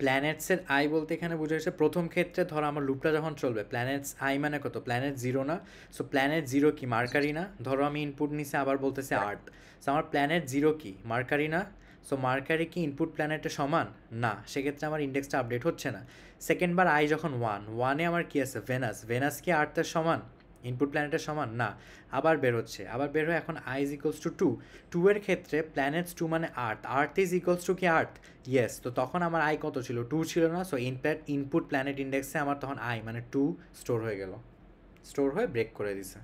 প্ল্যানেটসের আই বলতে এখানে বোঝা যাচ্ছে প্রথম ক্ষেত্রে ধরো আমার লুপটা যখন চলবে, প্ল্যানেটস আই মানে কত? প্ল্যানেট 0 না? সো প্ল্যানেট 0 কি? মার্কারি না? ধরো আমি ইনপুট নিছি, আবার বলতেছে আর্থ, সো আমার প্ল্যানেট 0 কি? মার্কারি না? সো মার্কারি কি ইনপুট প্ল্যানেটের সমান না? সেক্ষেত্রে আমার ইন্ডেক্সটা আপডেট হচ্ছে না। সেকেন্ডবার আই যখন 1-এ আমার কি আছে? ভেনাস কি আর্থের সমান? ইনপুট প্ল্যানেটের সমান না? আবার বের হচ্ছে, আবার বের হয়ে এখন আই ইজ ইকুয়ালস টু 2 এর ক্ষেত্রে প্ল্যানেটস 2 মানে আর্থ ইজ ইকুয়ালস টু কি আর্থ? ইয়েস। তো তখন আমার আই কত ছিল? 2 ছিল না? সো ইনপুট প্ল্যানেট ইন্ডেক্সে আমার তখন আই মানে 2 স্টোর হয়ে গেল, স্টোর হয়ে ব্রেক করে দিছে।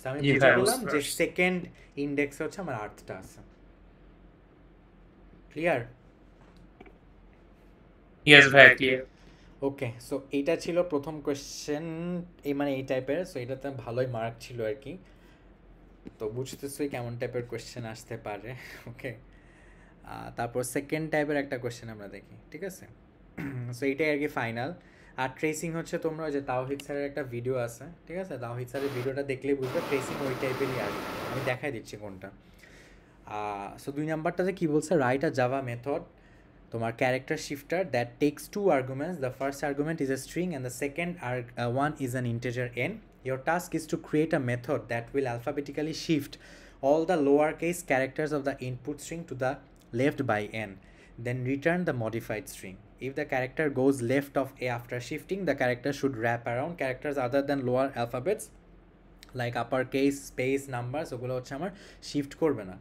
সো আমি বুঝে গেলাম যে সেকেন্ড ইন্ডেক্সে হচ্ছে আমার আর্থটা আছে। ক্লিয়ার? ইয়েস ভাই, ক্লিয়ার। ওকে, সো এইটা ছিল প্রথম কোয়েশ্চেন, মানে এই টাইপের। সো এটাতে ভালোই মার্ক ছিল আর কি, তো বুঝতেছই কেমন টাইপের কোয়েশ্চেন আসতে পারে। ওকে, তারপর সেকেন্ড টাইপের একটা কোয়েশ্চেন আমরা দেখি, ঠিক আছে? সো এইটাই আর কি ফাইনাল। আর ট্রেসিং হচ্ছে তোমরা ওই যে তাওহিদ স্যারের একটা ভিডিও আছে, ঠিক আছে? তাওহিদ স্যারের ভিডিওটা দেখলেই বুঝবে ট্রেসিং ওই টাইপেরই আসবে। আমি দেখাই দিচ্ছি কোনটা। সো 2 নাম্বারটাতে কী বলছে? রাইট আ জাভা মেথড তোমার character shifter that text 2 arguments. The first argument is a string and the second one is an integer n. Your task is to create a method that will alphabetically shift all the lowercase characters of the input string to the left by n, then return the modified string. If the character goes left of a after shifting, the character should wrap around characters other than lower alphabets like upper case space numbers ওগুলো হচ্ছে আমার shift করবে না।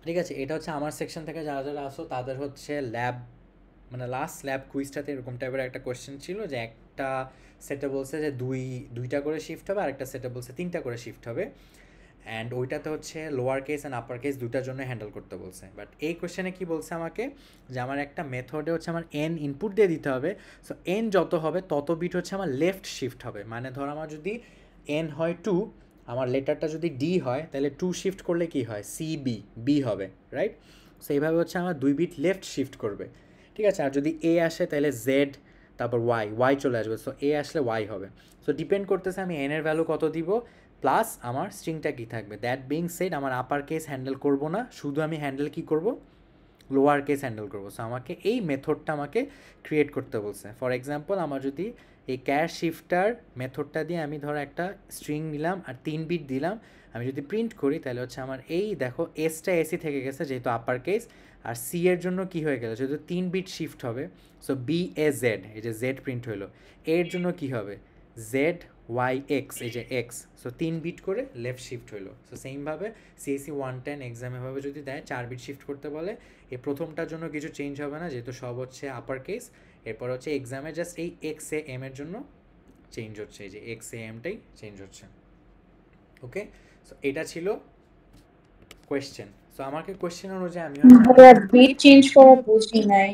ঠিক আছে, এটা হচ্ছে আমার সেকশন থেকে যারা যারা আসো তাদের হচ্ছে ল্যাব মানে লাস্ট ল্যাব কুইজটাতে এরকম টাইপের একটা কোয়েশ্চেন ছিল যে একটা সেটে বলছে যে দুইটা করে শিফট হবে, আরেকটা সেটে বলছে 3টা করে শিফট হবে, অ্যান্ড ওইটাতে হচ্ছে lower case and upper case দুটার জন্য হ্যান্ডেল করতে বলছে। বাট এই কোয়েশ্চেনে কি বলছে আমাকে যে আমার একটা মেথডে হচ্ছে আমার এন ইনপুট দিয়ে দিতে হবে, সো এন যত হবে তত বিট হচ্ছে আমার লেফট শিফট হবে। মানে ধর আমার যদি এন হয় 2, আমার লেটারটা যদি ডি হয় তাহলে 2 শিফট করলে কি হয় সি বি হবে, রাইট? সো এইভাবে হচ্ছে আমার 2 বিট লেফট শিফট করবে। ঠিক আছে, আর যদি এ আসে তাহলে জেড, তারপর ওয়াই চলে আসবে, সো এ আসলে ওয়াই হবে। সো ডিপেন্ড করতেছে আমি এন এর ভ্যালু কত দিব প্লাস আমার স্ট্রিংটা কী থাকবে। দ্যাট বিং সেড আমার আপার কেস হ্যান্ডেল করব না, শুধু আমি হ্যান্ডেল কী করব, লোয়ার কেস হ্যান্ডেল করবো। সো আমাকে এই মেথডটা আমাকে ক্রিয়েট করতে বলছে। ফর এক্সাম্পল আমার যদি এই ক্যাশ শিফটার মেথডটা দিয়ে আমি ধরো একটা স্ট্রিং নিলাম আর 3 বিট দিলাম, আমি যদি প্রিন্ট করি তাহলে হচ্ছে আমার এই দেখো এসটা এসি থেকে গেছে যেহেতু আপার কেস, আর সি এর জন্য কি হয়ে গেল যেহেতু 3 বিট শিফট হবে, সো বি এ জেড, এই যে জেড প্রিন্ট হলো। এর জন্য কি হবে জেড ওয়াই এক্স, এই যে এক্স, সো 3 বিট করে লেফট শিফট হলো। সো সেমভাবে সিএসি 110 এক্সামেভাবে যদি দেয় 4 বিট শিফট করতে বলে, এই প্রথমটার জন্য কিছু চেঞ্জ হবে না যেহেতু সব হচ্ছে আপার কেস, এরপর হচ্ছে এক্সামে জাস্ট এই এক্স এ এম এর জন্য চেঞ্জ হচ্ছে, এই যে এক্স এ এমটাই চেঞ্জ হচ্ছে। ওকে, সো এটা ছিল কোয়েশ্চেন। সো আমাকে কোয়েশ্চেন অনুযায়ী আমি বিট চেঞ্জ করা বুঝি নাই।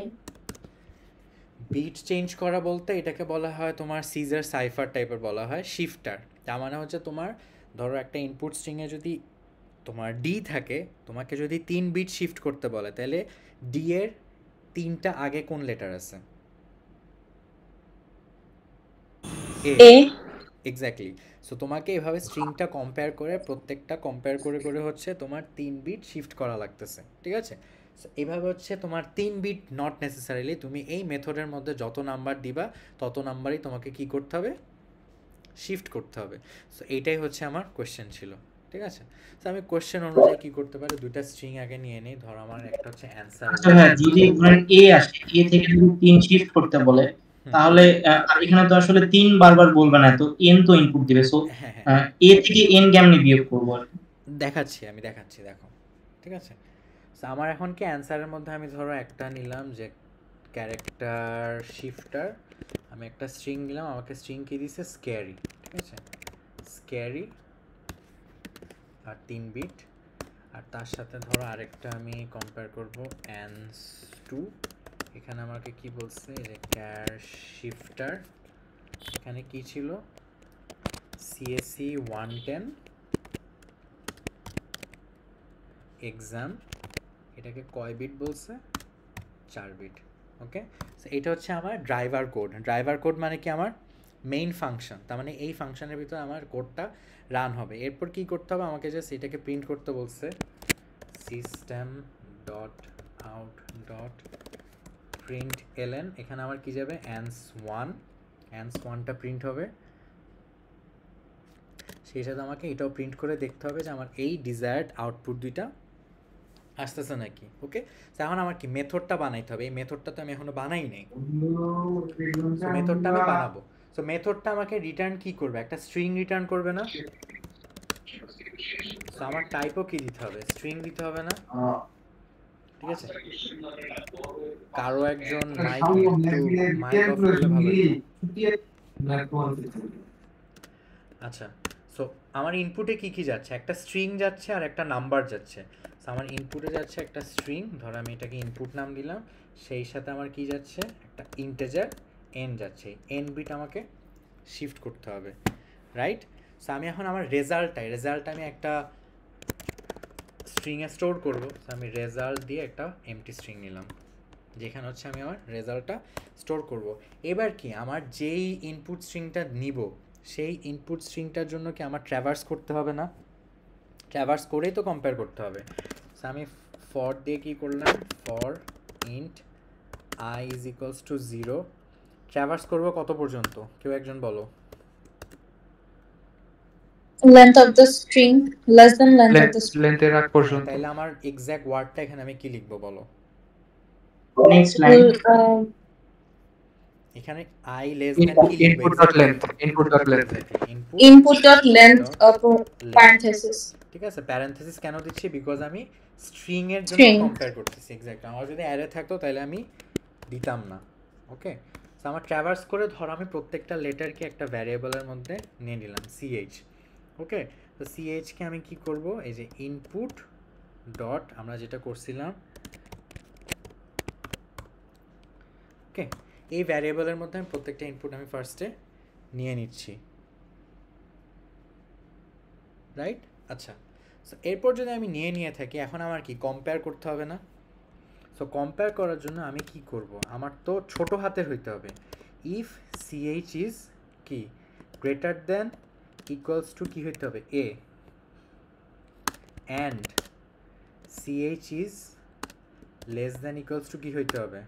বিট চেঞ্জ করা বলতে এটাকে বলা হয় তোমার সিজার সাইফার টাইপের বলা হয় শিফটার। তার মানে হচ্ছে তোমার ধরো একটা ইনপুট স্ট্রিংয়ে যদি তোমার ডি থাকে, তোমাকে যদি 3 বিট শিফট করতে বলে তাহলে ডি এর 3টা আগে কোন লেটার আছে? এ, এক্স্যাক্টলি। সো তোমাকে এভাবে স্ট্রিংটা কম্পেয়ার করে প্রত্যেকটা কম্পেয়ার করে করে হচ্ছে তোমার 3 বিট শিফট করা লাগতেছে। ঠিক আছে, সো এইভাবে হচ্ছে তোমার 3 বিট নট নেসেসারিলি, তুমি এই মেথডের মধ্যে যত নাম্বার দিবা তত নাম্বারই তোমাকে কি করতে হবে, শিফট করতে হবে। সো এইটাই হচ্ছে আমার কোয়েশ্চেন ছিল। ঠিক আছে, তো আমি কোয়েশ্চেন অনুযায়ী কি করতে পারি, দুইটা স্ট্রিং আগে নিয়ে নিই। ধর আমার একটা হচ্ছে অ্যানসার। আচ্ছা হ্যাঁ, যদি ধরেন এ আসে, এ থেকে যদি 3 শিফট করতে বলে তাহলে এখানে তো আসলে 3 বারবার বলবে না, তো এন তো ইনপুট দিবে। সো এ থেকে এন কেমনে বিয়োগ করব আর দেখাচ্ছি, আমি দেখাচ্ছি, দেখো। ঠিক আছে, সো আমার এখন কি অ্যানসারের মধ্যে আমি ধরো একটা নিলাম যে ক্যারেক্টার শিফটার, আমি একটা স্ট্রিং নিলাম, আমাকে স্ট্রিং কি দিছে স্ক্যারি। ঠিক আছে, স্ক্যারি আর 3 বিট, আর তার সাথে ধরো আরেকটা আমি কম্পেয়ার করব অ্যান্স 2, এখানে আমাকে কি বলছে যে ক্যাশ শিফটার, এখানে কি ছিল সিএসসি 110 এক্সাম, এটাকে কয় বিট বলছে 4 বিট। ওকে, সো এটা হচ্ছে আমার ড্রাইভার কোড। ড্রাইভার কোড মানে কি আমার মেইন ফাংশন, তার মানে এই ফাংশনের ভিতরে আমার কোডটা রান হবে। এরপর কি করতে হবে, আমাকে জাস্ট এটাকে প্রিন্ট করতে বলছে system dot out dot print LN, এখানে আমার কি যাবে অ্যান্স 1টা প্রিন্ট হবে, সেই সাথে আমাকে এটাও প্রিন্ট করে দেখতে হবে যে আমার এই ডিজায়ার্ড আউটপুট দুইটা আসতেছে নাকি। ওকে, তো এখন আমার কি মেথডটা বানাইতে হবে, এই মেথডটা তো আমি এখনো বানাই নাই, সো মেথডটা আমি বানাবো। সো মেথডটা আমাকে রিটার্ন কি করবে, একটা স্ট্রিং রিটার্ন করবে না? সো আমার টাইপও কি দিতে হবে, স্ট্রিং দিতে হবে না? ঠিক আছে, কারো একজন মাইক অফ করলে ভালো। আচ্ছা, সো আমার ইনপুটে কি কি যাচ্ছে, একটা স্ট্রিং যাচ্ছে আর একটা নাম্বার যাচ্ছে। সো আমার ইনপুটে যাচ্ছে একটা স্ট্রিং, ধর আমি এটাকে ইনপুট নাম দিলাম, সেই সাথে আমার কি যাচ্ছে একটা ইন্টিজার এন যাচ্ছে, এন বিট আমাকে শিফট করতে হবে, রাইট? সো আমি এখন আমার রেজাল্ট আমি একটা স্ট্রিংয়ে স্টোর করব। সো আমি রেজাল্ট দিয়ে একটা এমটি স্ট্রিং নিলাম যেখানে হচ্ছে আমি আমার রেজাল্টটা স্টোর করব। এবার কি আমার যেই ইনপুট স্ট্রিংটা নিব সেই ইনপুট স্ট্রিংটার জন্য কি আমার ট্র্যাভার্স করতে হবে না? ট্র্যাভার্স করেই তো কম্পেয়ার করতে হবে। সো আমি ফর দিয়ে কী করলাম, for int I is equals to 0, traverse করব কত পর্যন্ত, কেউ একজন বলো। length of the string less than length of the string, লেন্থের আগ পর্যন্ত। তাহলে আমার এক্সাক্ট ওয়ার্ডটা এখানে আমি কি লিখবো বলো? নেক্সট লাইন এখানে I less than কি লিখবো input dot length, input dot length, Input dot length parenthesis. ঠিক আছে, প্যারেনথেসিস কেন দিচ্ছি? বিকজ আমি স্ট্রিং এর জন্য String. কম্পেয়ার করতেছি। এক্স্যাক্ট, আমার যদি অ্যারে থাকতো তাহলে আমি দিতাম না। ওকে, সো আমার ট্র্যাভার্স করে ধর আমি প্রত্যেকটা লেটারকে একটা ভ্যারিয়েবলের মধ্যে নিয়ে নিলাম CH। ওকে, তো CH কে আমি কি করব, এই যে ইনপুট ডট আমরা যেটা করছিলাম, ওকে, এই ভ্যারিয়েবলের মধ্যে আমি প্রত্যেকটা ইনপুট আমি ফার্স্টে নিয়ে নিচ্ছি, রাইট? আচ্ছা, সো এরপর যদি আমি নিয়ে থাকি, এখন আমার কি কম্পেয়ার করতে হবে না? সো কম্পেয়ার করার জন্য আমি কি করব, আমার তো ছোট হাতের হইতে হবে। ইফ CH ইজ কি গ্রেটার দেন ইকুয়ালস টু কি হইতে হবে A, and CH is less than equals to কি হইতে হবে,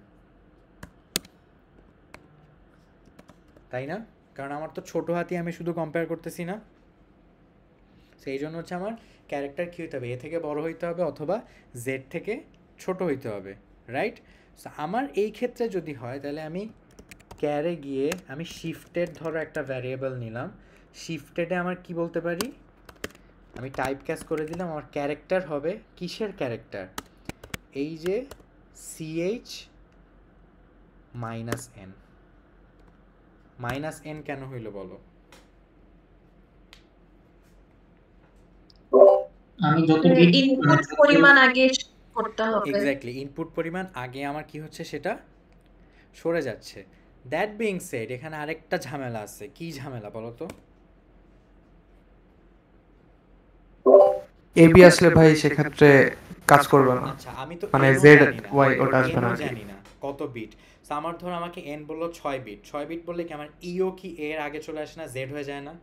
তাই না? কারণ আমার তো ছোট হাতি, আমি শুধু কম্পেয়ার করতেছি না। সেই জন্য হচ্ছে আমার ক্যারেক্টার কী হইতে হবে, এ থেকে বড় হইতে হবে অথবা জেড থেকে ছোট হইতে হবে, রাইট? সো আমার এই ক্ষেত্রে যদি হয় তাহলে আমি ক্যারে গিয়ে আমি শিফটেড ধরো একটা ভ্যারিয়েবল নিলাম, শিফটেডে আমার কি বলতে পারি, আমি টাইপ ক্যাশ করে দিলাম, আমার ক্যারেক্টার হবে কিসের ক্যারেক্টার, এই যে CH minus N. Minus N কেন হইল বলো? আমি যত ইনপুট পরিমাণ আগে করতে হবে। এক্স্যাক্টলি, ইনপুট পরিমাণ আগে আমার কি হচ্ছে সেটা সরে যাচ্ছে। দ্যাট বিং সেড, এখানে আরেকটা ঝামেলা আছে। কি ঝামেলা বলো তো? AB আসলে ভাই সেক্ষেত্রে কাজ করবে না। আচ্ছা, আমি তো মানে N ও Z জানি না, Y ওটা আসবে N না ও আর কি। জানি না কত বিট। সো আমার ধর আমাকে N বললো 6 বিট, 6 বিট বললে কি আমার ইও কি A এর আগে চলে আসে না, Z হয়ে যায় না?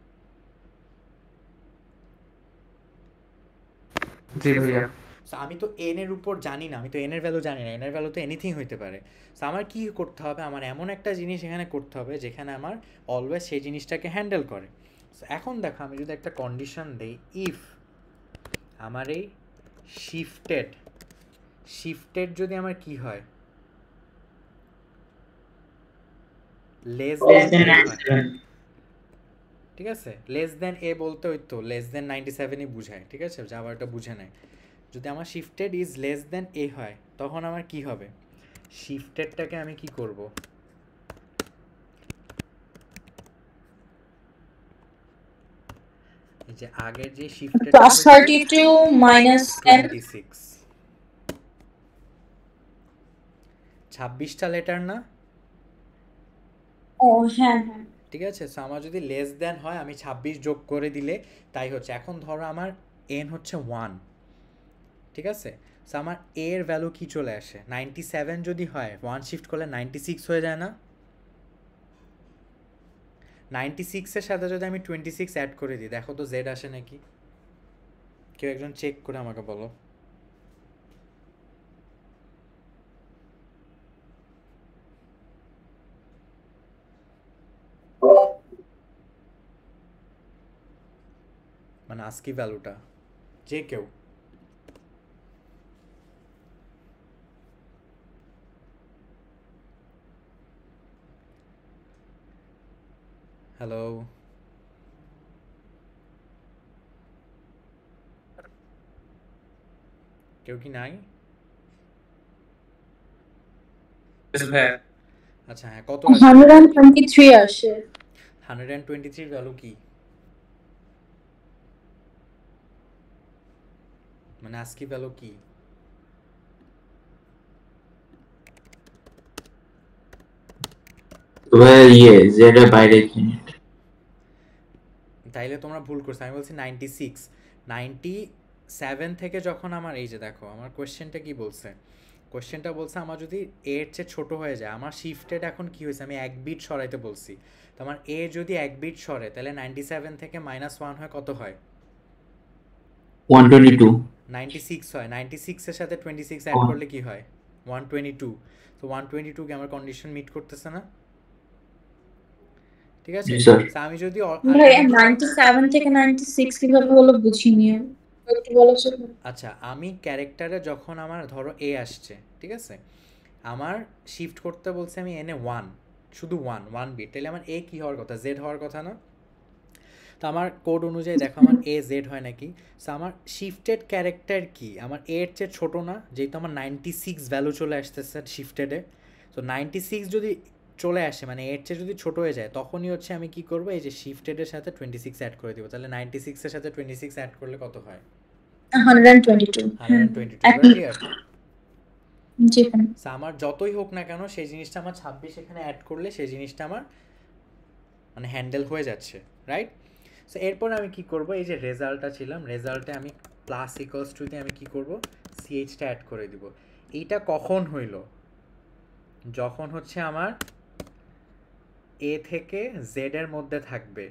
জি ভাইয়া। সো আমি তো N এর উপর জানি না, আমি তো N এর ভ্যালু জানি না, N এর ভ্যালু তো এনিথিং হইতে পারে। সো আমার কি করতে হবে, আমার এমন একটা জিনিস এখানে করতে হবে যেখানে আমার অলওয়েজ সেই জিনিসটাকে হ্যান্ডেল করে। সো এখন দেখো, আমি যদি একটা কন্ডিশন দেই, ইফ আমার এই শিফটেড যদি আমার কি হয়, লেস দেন হয়, ঠিক আছে? লেস দেন এ বলতে ওই তো লেস দেন 97ই বুঝায়, ঠিক আছে? যাবার এটা বুঝে নেয়। যদি আমার শিফটেড ইজ লেস দেন এ হয়, তখন আমার কি হবে, শিফটেডটাকে আমি কি করব, এই যে আগের যে শিফটেড Plus 32 minus n. 26, 26টা লেটার না? Oh, হ্যাঁ হ্যাঁ। ঠিক আছে, সো আমার যদি লেস দেন হয়, আমি 26 যোগ করে দিলে তাই হচ্ছে। এখন ধরো আমার n হচ্ছে 1, ঠিক আছে? সো আমার a এর ভ্যালু কি চলে আসে, 97 যদি হয় 1 শিফট করলে 96 হয়ে যায় না? 96 এর সাথে যদি আমি 26 অ্যাড করে দিই, দেখো তো z আসে নাকি? কেউ একজন চেক করে আমাকে বলো। মানে আস্কি ভ্যালুটা যে কেউ। হ্যালো, কেউ কি নাই? আচ্ছা হ্যাঁ, কত 123 আসে। 123 ভ্যালু কি? মানে আস্কি ভ্যালু কি? ভাই Z এর বাইরে কি? তাইলে তোমরা ভুল করছো, আমি বলছি 96। 97 থেকে যখন আমার, এই যে দেখো আমার কোয়েশ্চেনটা কি বলছে, কোয়েশ্চেনটা বলছে আমার যদি এর চেয়ে ছোট হয়ে যায়, আমার শিফটেড এখন কি হয়েছে, আমি 1 বিট সরাইতে বলছি, তো আমার এ যদি 1 বিট সরে তাহলে 97 থেকে -1 হয়, কত হয়? 122। 96 হয়, 96 এর সাথে 26 অ্যাড করলে কি হয়? 122। তো 122 কে আমার কন্ডিশন মিট করতেছে না, ঠিক আছে? তো আমি যদি ভাই 97 থেকে 96 কিভাবে হলো বুঝিনি, একটু বলো তো। আচ্ছা, আমি ক্যারেক্টারে যখন আমার ধরো এ আসছে, ঠিক আছে, আমার শিফট করতে বলছে আমি এনে 1, শুধু 1 বিট, তাহলে আমার এ কি হওয়ার কথা, জেড হওয়ার কথা না? তো আমার কোড অনুযায়ী দেখো আমার এ জেড হয় নাকি। সো আমার শিফটেড ক্যারেক্টার কি, আমার এর চেয়ে ছোটো না, যেহেতু আমার 96 ভ্যালু চলে আসতেছে শিফটেডে। সো 96 যদি চলে আসে মানে এর চেয়ে যদি ছোটো হয়ে যায়, তখনই হচ্ছে আমি কি করবো, এই যে শিফটেডের সাথে 26 অ্যাড করে দিব। তাহলে 96-এর সাথে 26 অ্যাড করলে কত হয়? 122 122। ক্লিয়ার? জি ভাই। সো আমার যতই হোক না কেন সেই জিনিসটা আমার 26 এখানে অ্যাড করলে সেই জিনিসটা আমার মানে হ্যান্ডেল হয়ে যাচ্ছে, রাইট? সো এরপর আমি কি করব, এই যে রেজাল্টটা ছিলাম, রেজাল্টে আমি প্লাস ইকুয়ালস টুতে আমি কি করব, সিএইচটা অ্যাড করে দিব। এইটা কখন হইল, যখন হচ্ছে আমার এ থেকে জেড এর মধ্যে থাকবে,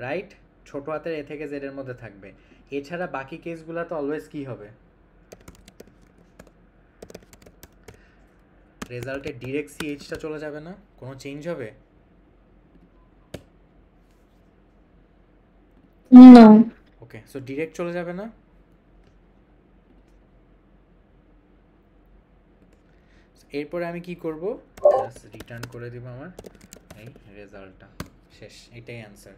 রাইট? ছোট হাতের এ থেকে জেড এর মধ্যে থাকবে। এছাড়া বাকি কেসগুলো তো অলওয়েজ কি হবে, রেজাল্টে ডিরেক্ট সিএইচটা চলে যাবে না, কোনো চেঞ্জ হবে? নো। ওকে, সো ডিরেক্ট চলে যাবে না। এরপরে আমি কি করব, জাস্ট রিটার্ন করে দিব আমার এই রেজাল্টটা, শেষ, এটাই অ্যান্সার।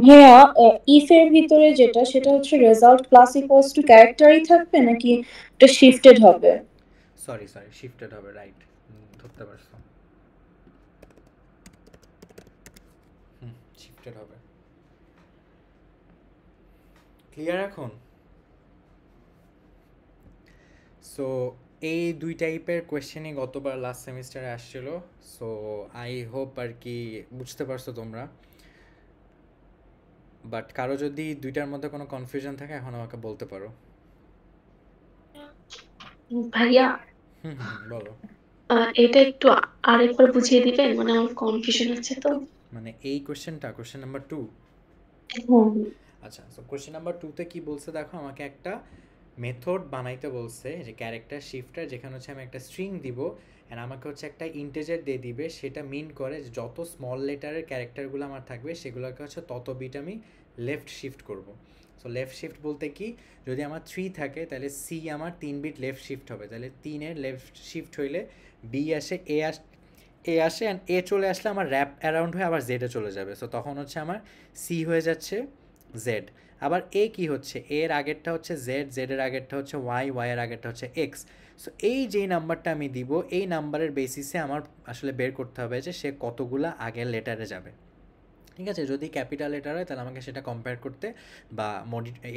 ভাইয়া ইফ এর ভিতরে যেটা সেটা হচ্ছে রেজাল্ট প্লাস ইকুয়ালস টু ক্যারেক্টারই থাকবে নাকি এটা শিফটেড হবে? সরি শিফটেড হবে, রাইট, ধরতে পারছো, শিফটেড হবে। ক্লিয়ার এখন? সো এই দুই টাইপের কোয়েশ্চেনই গতবার লাস্ট সেমিস্টারে আসছিল। সো আই হোপ আর কি বুঝতে পারছো তোমরা। বাট কারো যদি দুইটার মধ্যে কোনো কনফিউশন থাকে এখন আমাকে বলতে পারো। ভাইয়া বলো। এটা একটু আরেকবার বুঝিয়ে দিবেন, মানে আমার কনফিউশন হচ্ছে তো। মানে এই কোয়েশ্চেনটা, কোয়েশ্চেন নাম্বার 2? আচ্ছা, সো কোয়েশ্চেন নাম্বার 2তে কি বলছে দেখো, আমাকে একটা মেথড বানাইতে বলছে যে ক্যারেক্টার শিফটার, যেখানে হচ্ছে আমি একটা স্ট্রিং দিব অ্যান্ড আমাকে হচ্ছে একটা ইন্টিজার দিয়ে দিবে, সেটা মিন করে যে যত স্মল লেটারের ক্যারেক্টারগুলো আমার থাকবে সেগুলোকে হচ্ছে তত বিট আমি লেফট শিফট করব। সো লেফট শিফট বলতে কি, যদি আমার 3 থাকে তাহলে সি আমার 3 বিট লেফট শিফট হবে, তাহলে 3-এর লেফট শিফট হইলে বি আসে, এ আসে অ্যান্ড এ চলে আসলে আমার র্যাপ অ্যারাউন্ড হয়ে আবার জেডে চলে যাবে। সো তখন হচ্ছে আমার সি হয়ে যাচ্ছে জেড। আবার এ কি হচ্ছে, এর আগেরটা হচ্ছে জেড, জেডের আগেরটা হচ্ছে ওয়াই, ওয়াইয়ের আগেরটা হচ্ছে এক্স। সো এই যেই নাম্বারটা আমি দিব, এই নাম্বারের বেসিসে আমার আসলে বের করতে হবে যে সে কতগুলা আগের লেটারে যাবে। ঠিক আছে, যদি ক্যাপিটাল লেটার হয় তাহলে আমাকে সেটা কম্পেয়ার করতে বা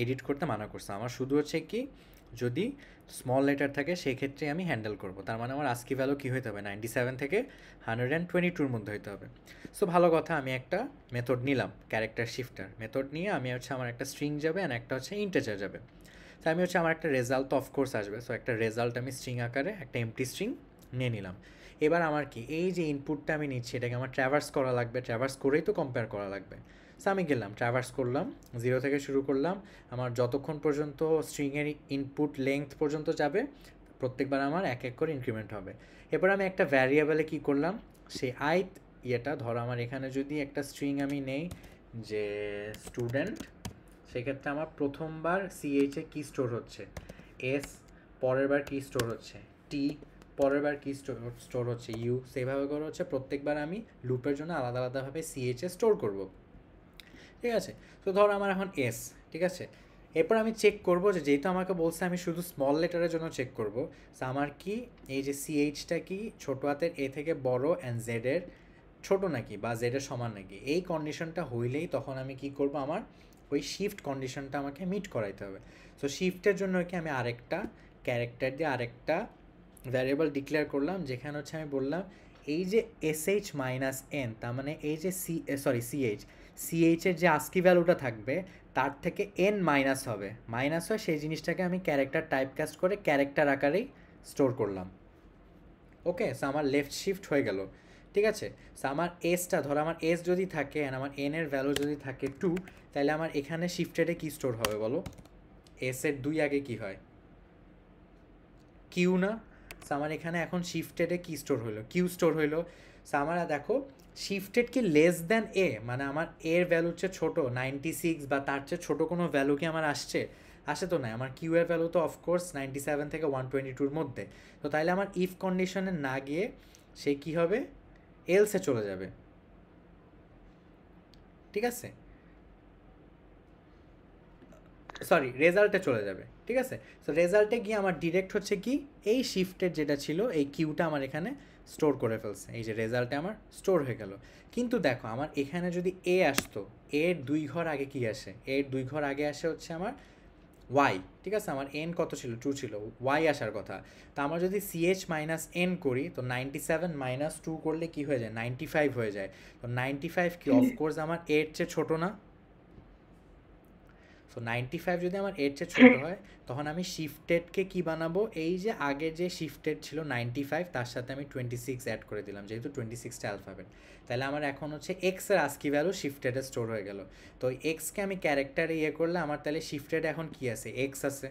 এডিট করতে মানা করছে। আমার শুধু হচ্ছে কি, যদি স্মল লেটার থাকে সেই ক্ষেত্রে আমি হ্যান্ডেল করব। তার মানে আমার আস্কি ভ্যালু কী হতে হবে, 97 থেকে 122-র মধ্যে হতে হবে। সো ভালো কথা, আমি একটা মেথড নিলাম, ক্যারেক্টার শিফটার মেথড নিয়ে আমি হচ্ছে আমার একটা স্ট্রিং যাবে অ্যান্ড একটা হচ্ছে ইন্টিজার যাবে। তো আমি হচ্ছে আমার একটা রেজাল্ট তো অফকোর্স আসবে। সো একটা রেজাল্ট আমি স্ট্রিং আকারে একটা এমটি স্ট্রিং নিয়ে নিলাম। এবার আমার কি, এই যে ইনপুটটা আমি নিচ্ছি এটাকে আমার ট্র্যাভার্স করা লাগবে, ট্র্যাভার্স করেই তো কম্পেয়ার করা লাগবে। সো আমি গেলাম, ট্র্যাভার্স করলাম, 0 থেকে শুরু করলাম, আমার যতক্ষণ পর্যন্ত স্ট্রিংয়ের ইনপুট লেংথ পর্যন্ত যাবে প্রত্যেকবার আমার এক এক করে ইনক্রিমেন্ট হবে। এরপর আমি একটা ভ্যারিয়েবলে কি করলাম, সেই ইয়েটা ধরো আমার এখানে যদি একটা স্ট্রিং আমি নেই যে স্টুডেন্ট, সেক্ষেত্রে আমার প্রথমবার সিএইচে কি স্টোর হচ্ছে, এস পরের বার কি স্টোর হচ্ছে, টি পরের বার কি স্টোর হচ্ছে, ইউ, সেইভাবে করে হচ্ছে প্রত্যেকবার আমি লুপের জন্য আলাদা আলাদাভাবে সিএইচে স্টোর করব। ঠিক আছে, তো ধরো আমার এখন এস, ঠিক আছে। এরপর আমি চেক করব যে যেহেতু আমাকে বলছে আমি শুধু স্মল লেটারের জন্য চেক করব, সো আমার কি এই যে সিএইচটা কি ছোটো হাতের এ থেকে বড় অ্যান্ড জেডের ছোটো নাকি বা জেডের সমান নাকি, এই কন্ডিশনটা হইলেই তখন আমি কি করব, আমার ওই শিফট কন্ডিশনটা আমাকে মিট করাইতে হবে। সো শিফটের জন্য কি আমি আরেকটা ক্যারেক্টার দিয়ে আরেকটা ভ্যারিয়েবল ডিক্লেয়ার করলাম, যেখানে হচ্ছে আমি বললাম এই যে এসএইচ মাইনাস এন, তার মানে এই যে সিএইচের যে আস্কি ভ্যালুটা থাকবে তার থেকে এন মাইনাস হবে, মাইনাস হয় সেই জিনিসটাকে আমি ক্যারেক্টার টাইপকাস্ট করে ক্যারেক্টার আকারেই স্টোর করলাম। ওকে, সো আমার লেফট শিফট হয়ে গেল। ঠিক আছে, সো আমার এসটা ধরো আমার এস যদি থাকে অ্যান্ড আমার এনের ভ্যালু যদি থাকে 2, তাহলে আমার এখানে শিফটেডে কি স্টোর হবে বলো, এসের 2 আগে কি হয়, কিউ না? সো আমার এখানে এখন শিফটেডে কি স্টোর হইলো, কিউ স্টোর হইলো। সো আমার দেখো শিফটেড কি লেস দ্যান এ, মানে আমার এর ভ্যালু হচ্ছে ছোটো 96 বা তার চেয়ে ছোটো কোনো ভ্যালু কি আমার আসছে, আসে তো নাই, আমার কিউ এর ভ্যালু তো অফকোর্স 97 থেকে 122 এর মধ্যে। তো তাইলে আমার ইফ কন্ডিশনে না গিয়ে সে কি হবে, এলসে চলে যাবে, ঠিক আছে, সরি রেজাল্টে চলে যাবে, ঠিক আছে। সো রেজাল্টে গিয়ে আমার ডিরেক্ট হচ্ছে কি এই শিফটের যেটা ছিল এই কিউটা আমার এখানে স্টোর করে ফেলছে, এই যে রেজাল্টে আমার স্টোর হয়ে গেল। কিন্তু দেখো আমার এখানে যদি এ আসতো, এর 2 ঘর আগে কি আসে, এর 2 ঘর আগে আসে হচ্ছে আমার ওয়াই, ঠিক আছে, আমার এন কত ছিল, 2 ছিল, ওয়াই আসার কথা। তো আমরা যদি সিএইচ মাইনাস এন করি তো 97 মাইনাস 2 করলে কি হয়ে যায়, 95 হয়ে যায়। তো 95 কি অফকোর্স আমার এর চেয়ে ছোটো না, সো 95 যদি আমার এর চেয়ে ছোটো হয় তখন আমি শিফটেডকে কি বানাবো, এই যে আগে যে শিফটেড ছিল 95 তার সাথে আমি 26 অ্যাড করে দিলাম, যেহেতু 26টা অ্যালফাবেট, তাহলে আমার এখন হচ্ছে এক্স এর আস্কি ভ্যালু শিফটেডে স্টোর হয়ে গেল। তো এক্সকে আমি ক্যারেক্টারে করলে আমার তাহলে শিফটেড এখন কি আছে, এক্স আছে।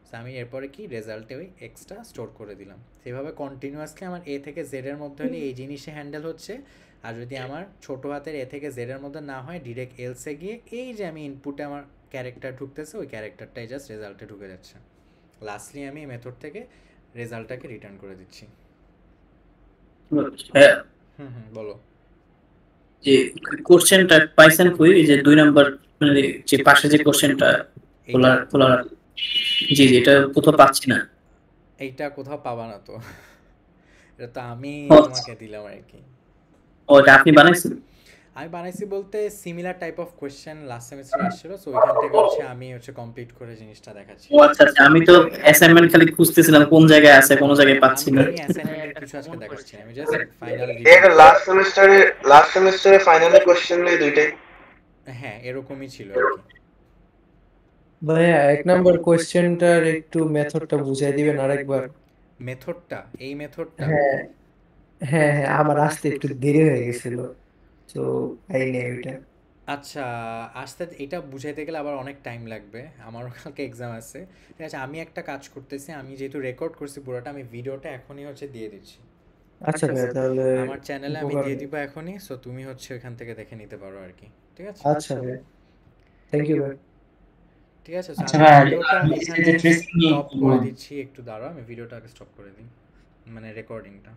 সো আমি এরপরে কি রেজাল্টে ওই এক্সটা স্টোর করে দিলাম। সেভাবে কন্টিনিউয়াসলি আমার এ থেকে জেড এর মধ্যে হলে এই জিনিসে হ্যান্ডেল হচ্ছে, আর যদি আমার ছোটো হাতের এ থেকে জেড এর মধ্যে না হয় ডিরেক্ট এলসে গিয়ে এই যে আমি ইনপুটে আমার ক্যারেক্টার ঢুকতেছে ওই ক্যারেক্টারটাই জাস্ট রেজাল্টে ঢুকে যাচ্ছে। লাস্টলি আমি মেথড থেকে রেজাল্টটাকে রিটার্ন করে দিচ্ছি। বলো যে কোশ্চেনটা পাইছেন কই, এই যে 2 নাম্বার মানে যে পাশে যে কোশ্চেনটা খোলা জি জি এটা কোথাও পাচ্ছি না। এইটা কোথাও পাবা না তো, এটা তো আমি তোমাকে দিলাম আর কি। ও এটা আপনি বানাইছেন? আমি বানাইছি বলতে similar type of question last সেমিস্টারে আসছিল, সো ওইখান থেকে হচ্ছে আমি হচ্ছে কমপ্লিট করে জিনিসটা দেখাচ্ছি। ও আচ্ছা আচ্ছা, আমি তো অ্যাসাইনমেন্ট খালি খুঁজতেছিলাম কোন জায়গায় আছে, কোন জায়গায় পাচ্ছি না। আমি অ্যাসাইনমেন্টের কিছু আজকে দেখাচ্ছি, আমি জাস্ট ফাইনাল এটা লাস্ট সেমিস্টারে ফাইনালে কোশ্চেন নেই দুইটাই। হ্যাঁ এরকমই ছিল আর কি। ভাইয়া 1 নাম্বার কোশ্চেনটার একটু মেথডটা বুঝাই দিবেন আরেকবার? মেথডটা, এই মেথডটা? হ্যাঁ হ্যাঁ হ্যাঁ, আমার আসতে একটু দেরি হয়ে গেছিল, তো এই নেই ওইটা। আচ্ছা আসতে এটা বুঝাইতে গেলে আবার অনেক টাইম লাগবে, আমারও কালকে এক্সাম আছে। ঠিক আছে আমি একটা কাজ করতেছি, আমি যেহেতু রেকর্ড করছি পুরোটা, আমি ভিডিওটা এখনই হচ্ছে দিয়ে দিচ্ছি। আচ্ছা ভাই তাহলে আমার চ্যানেলে আমি দিয়ে দিব এখনই, সো তুমি হচ্ছে ওখান থেকে দেখে নিতে পারো আর কি, ঠিক আছে? আচ্ছা ভাই, থ্যাংক ইউ ভাই। ঠিক আছে, আচ্ছা আমি ভাই, ভিডিওটা আমি এখানে যে ট্রেসিং নিয়ে স্টপ করে দিচ্ছি, একটু দাঁড়াও আমি ভিডিওটা আগে স্টপ করে দিই, মানে রেকর্ডিংটা।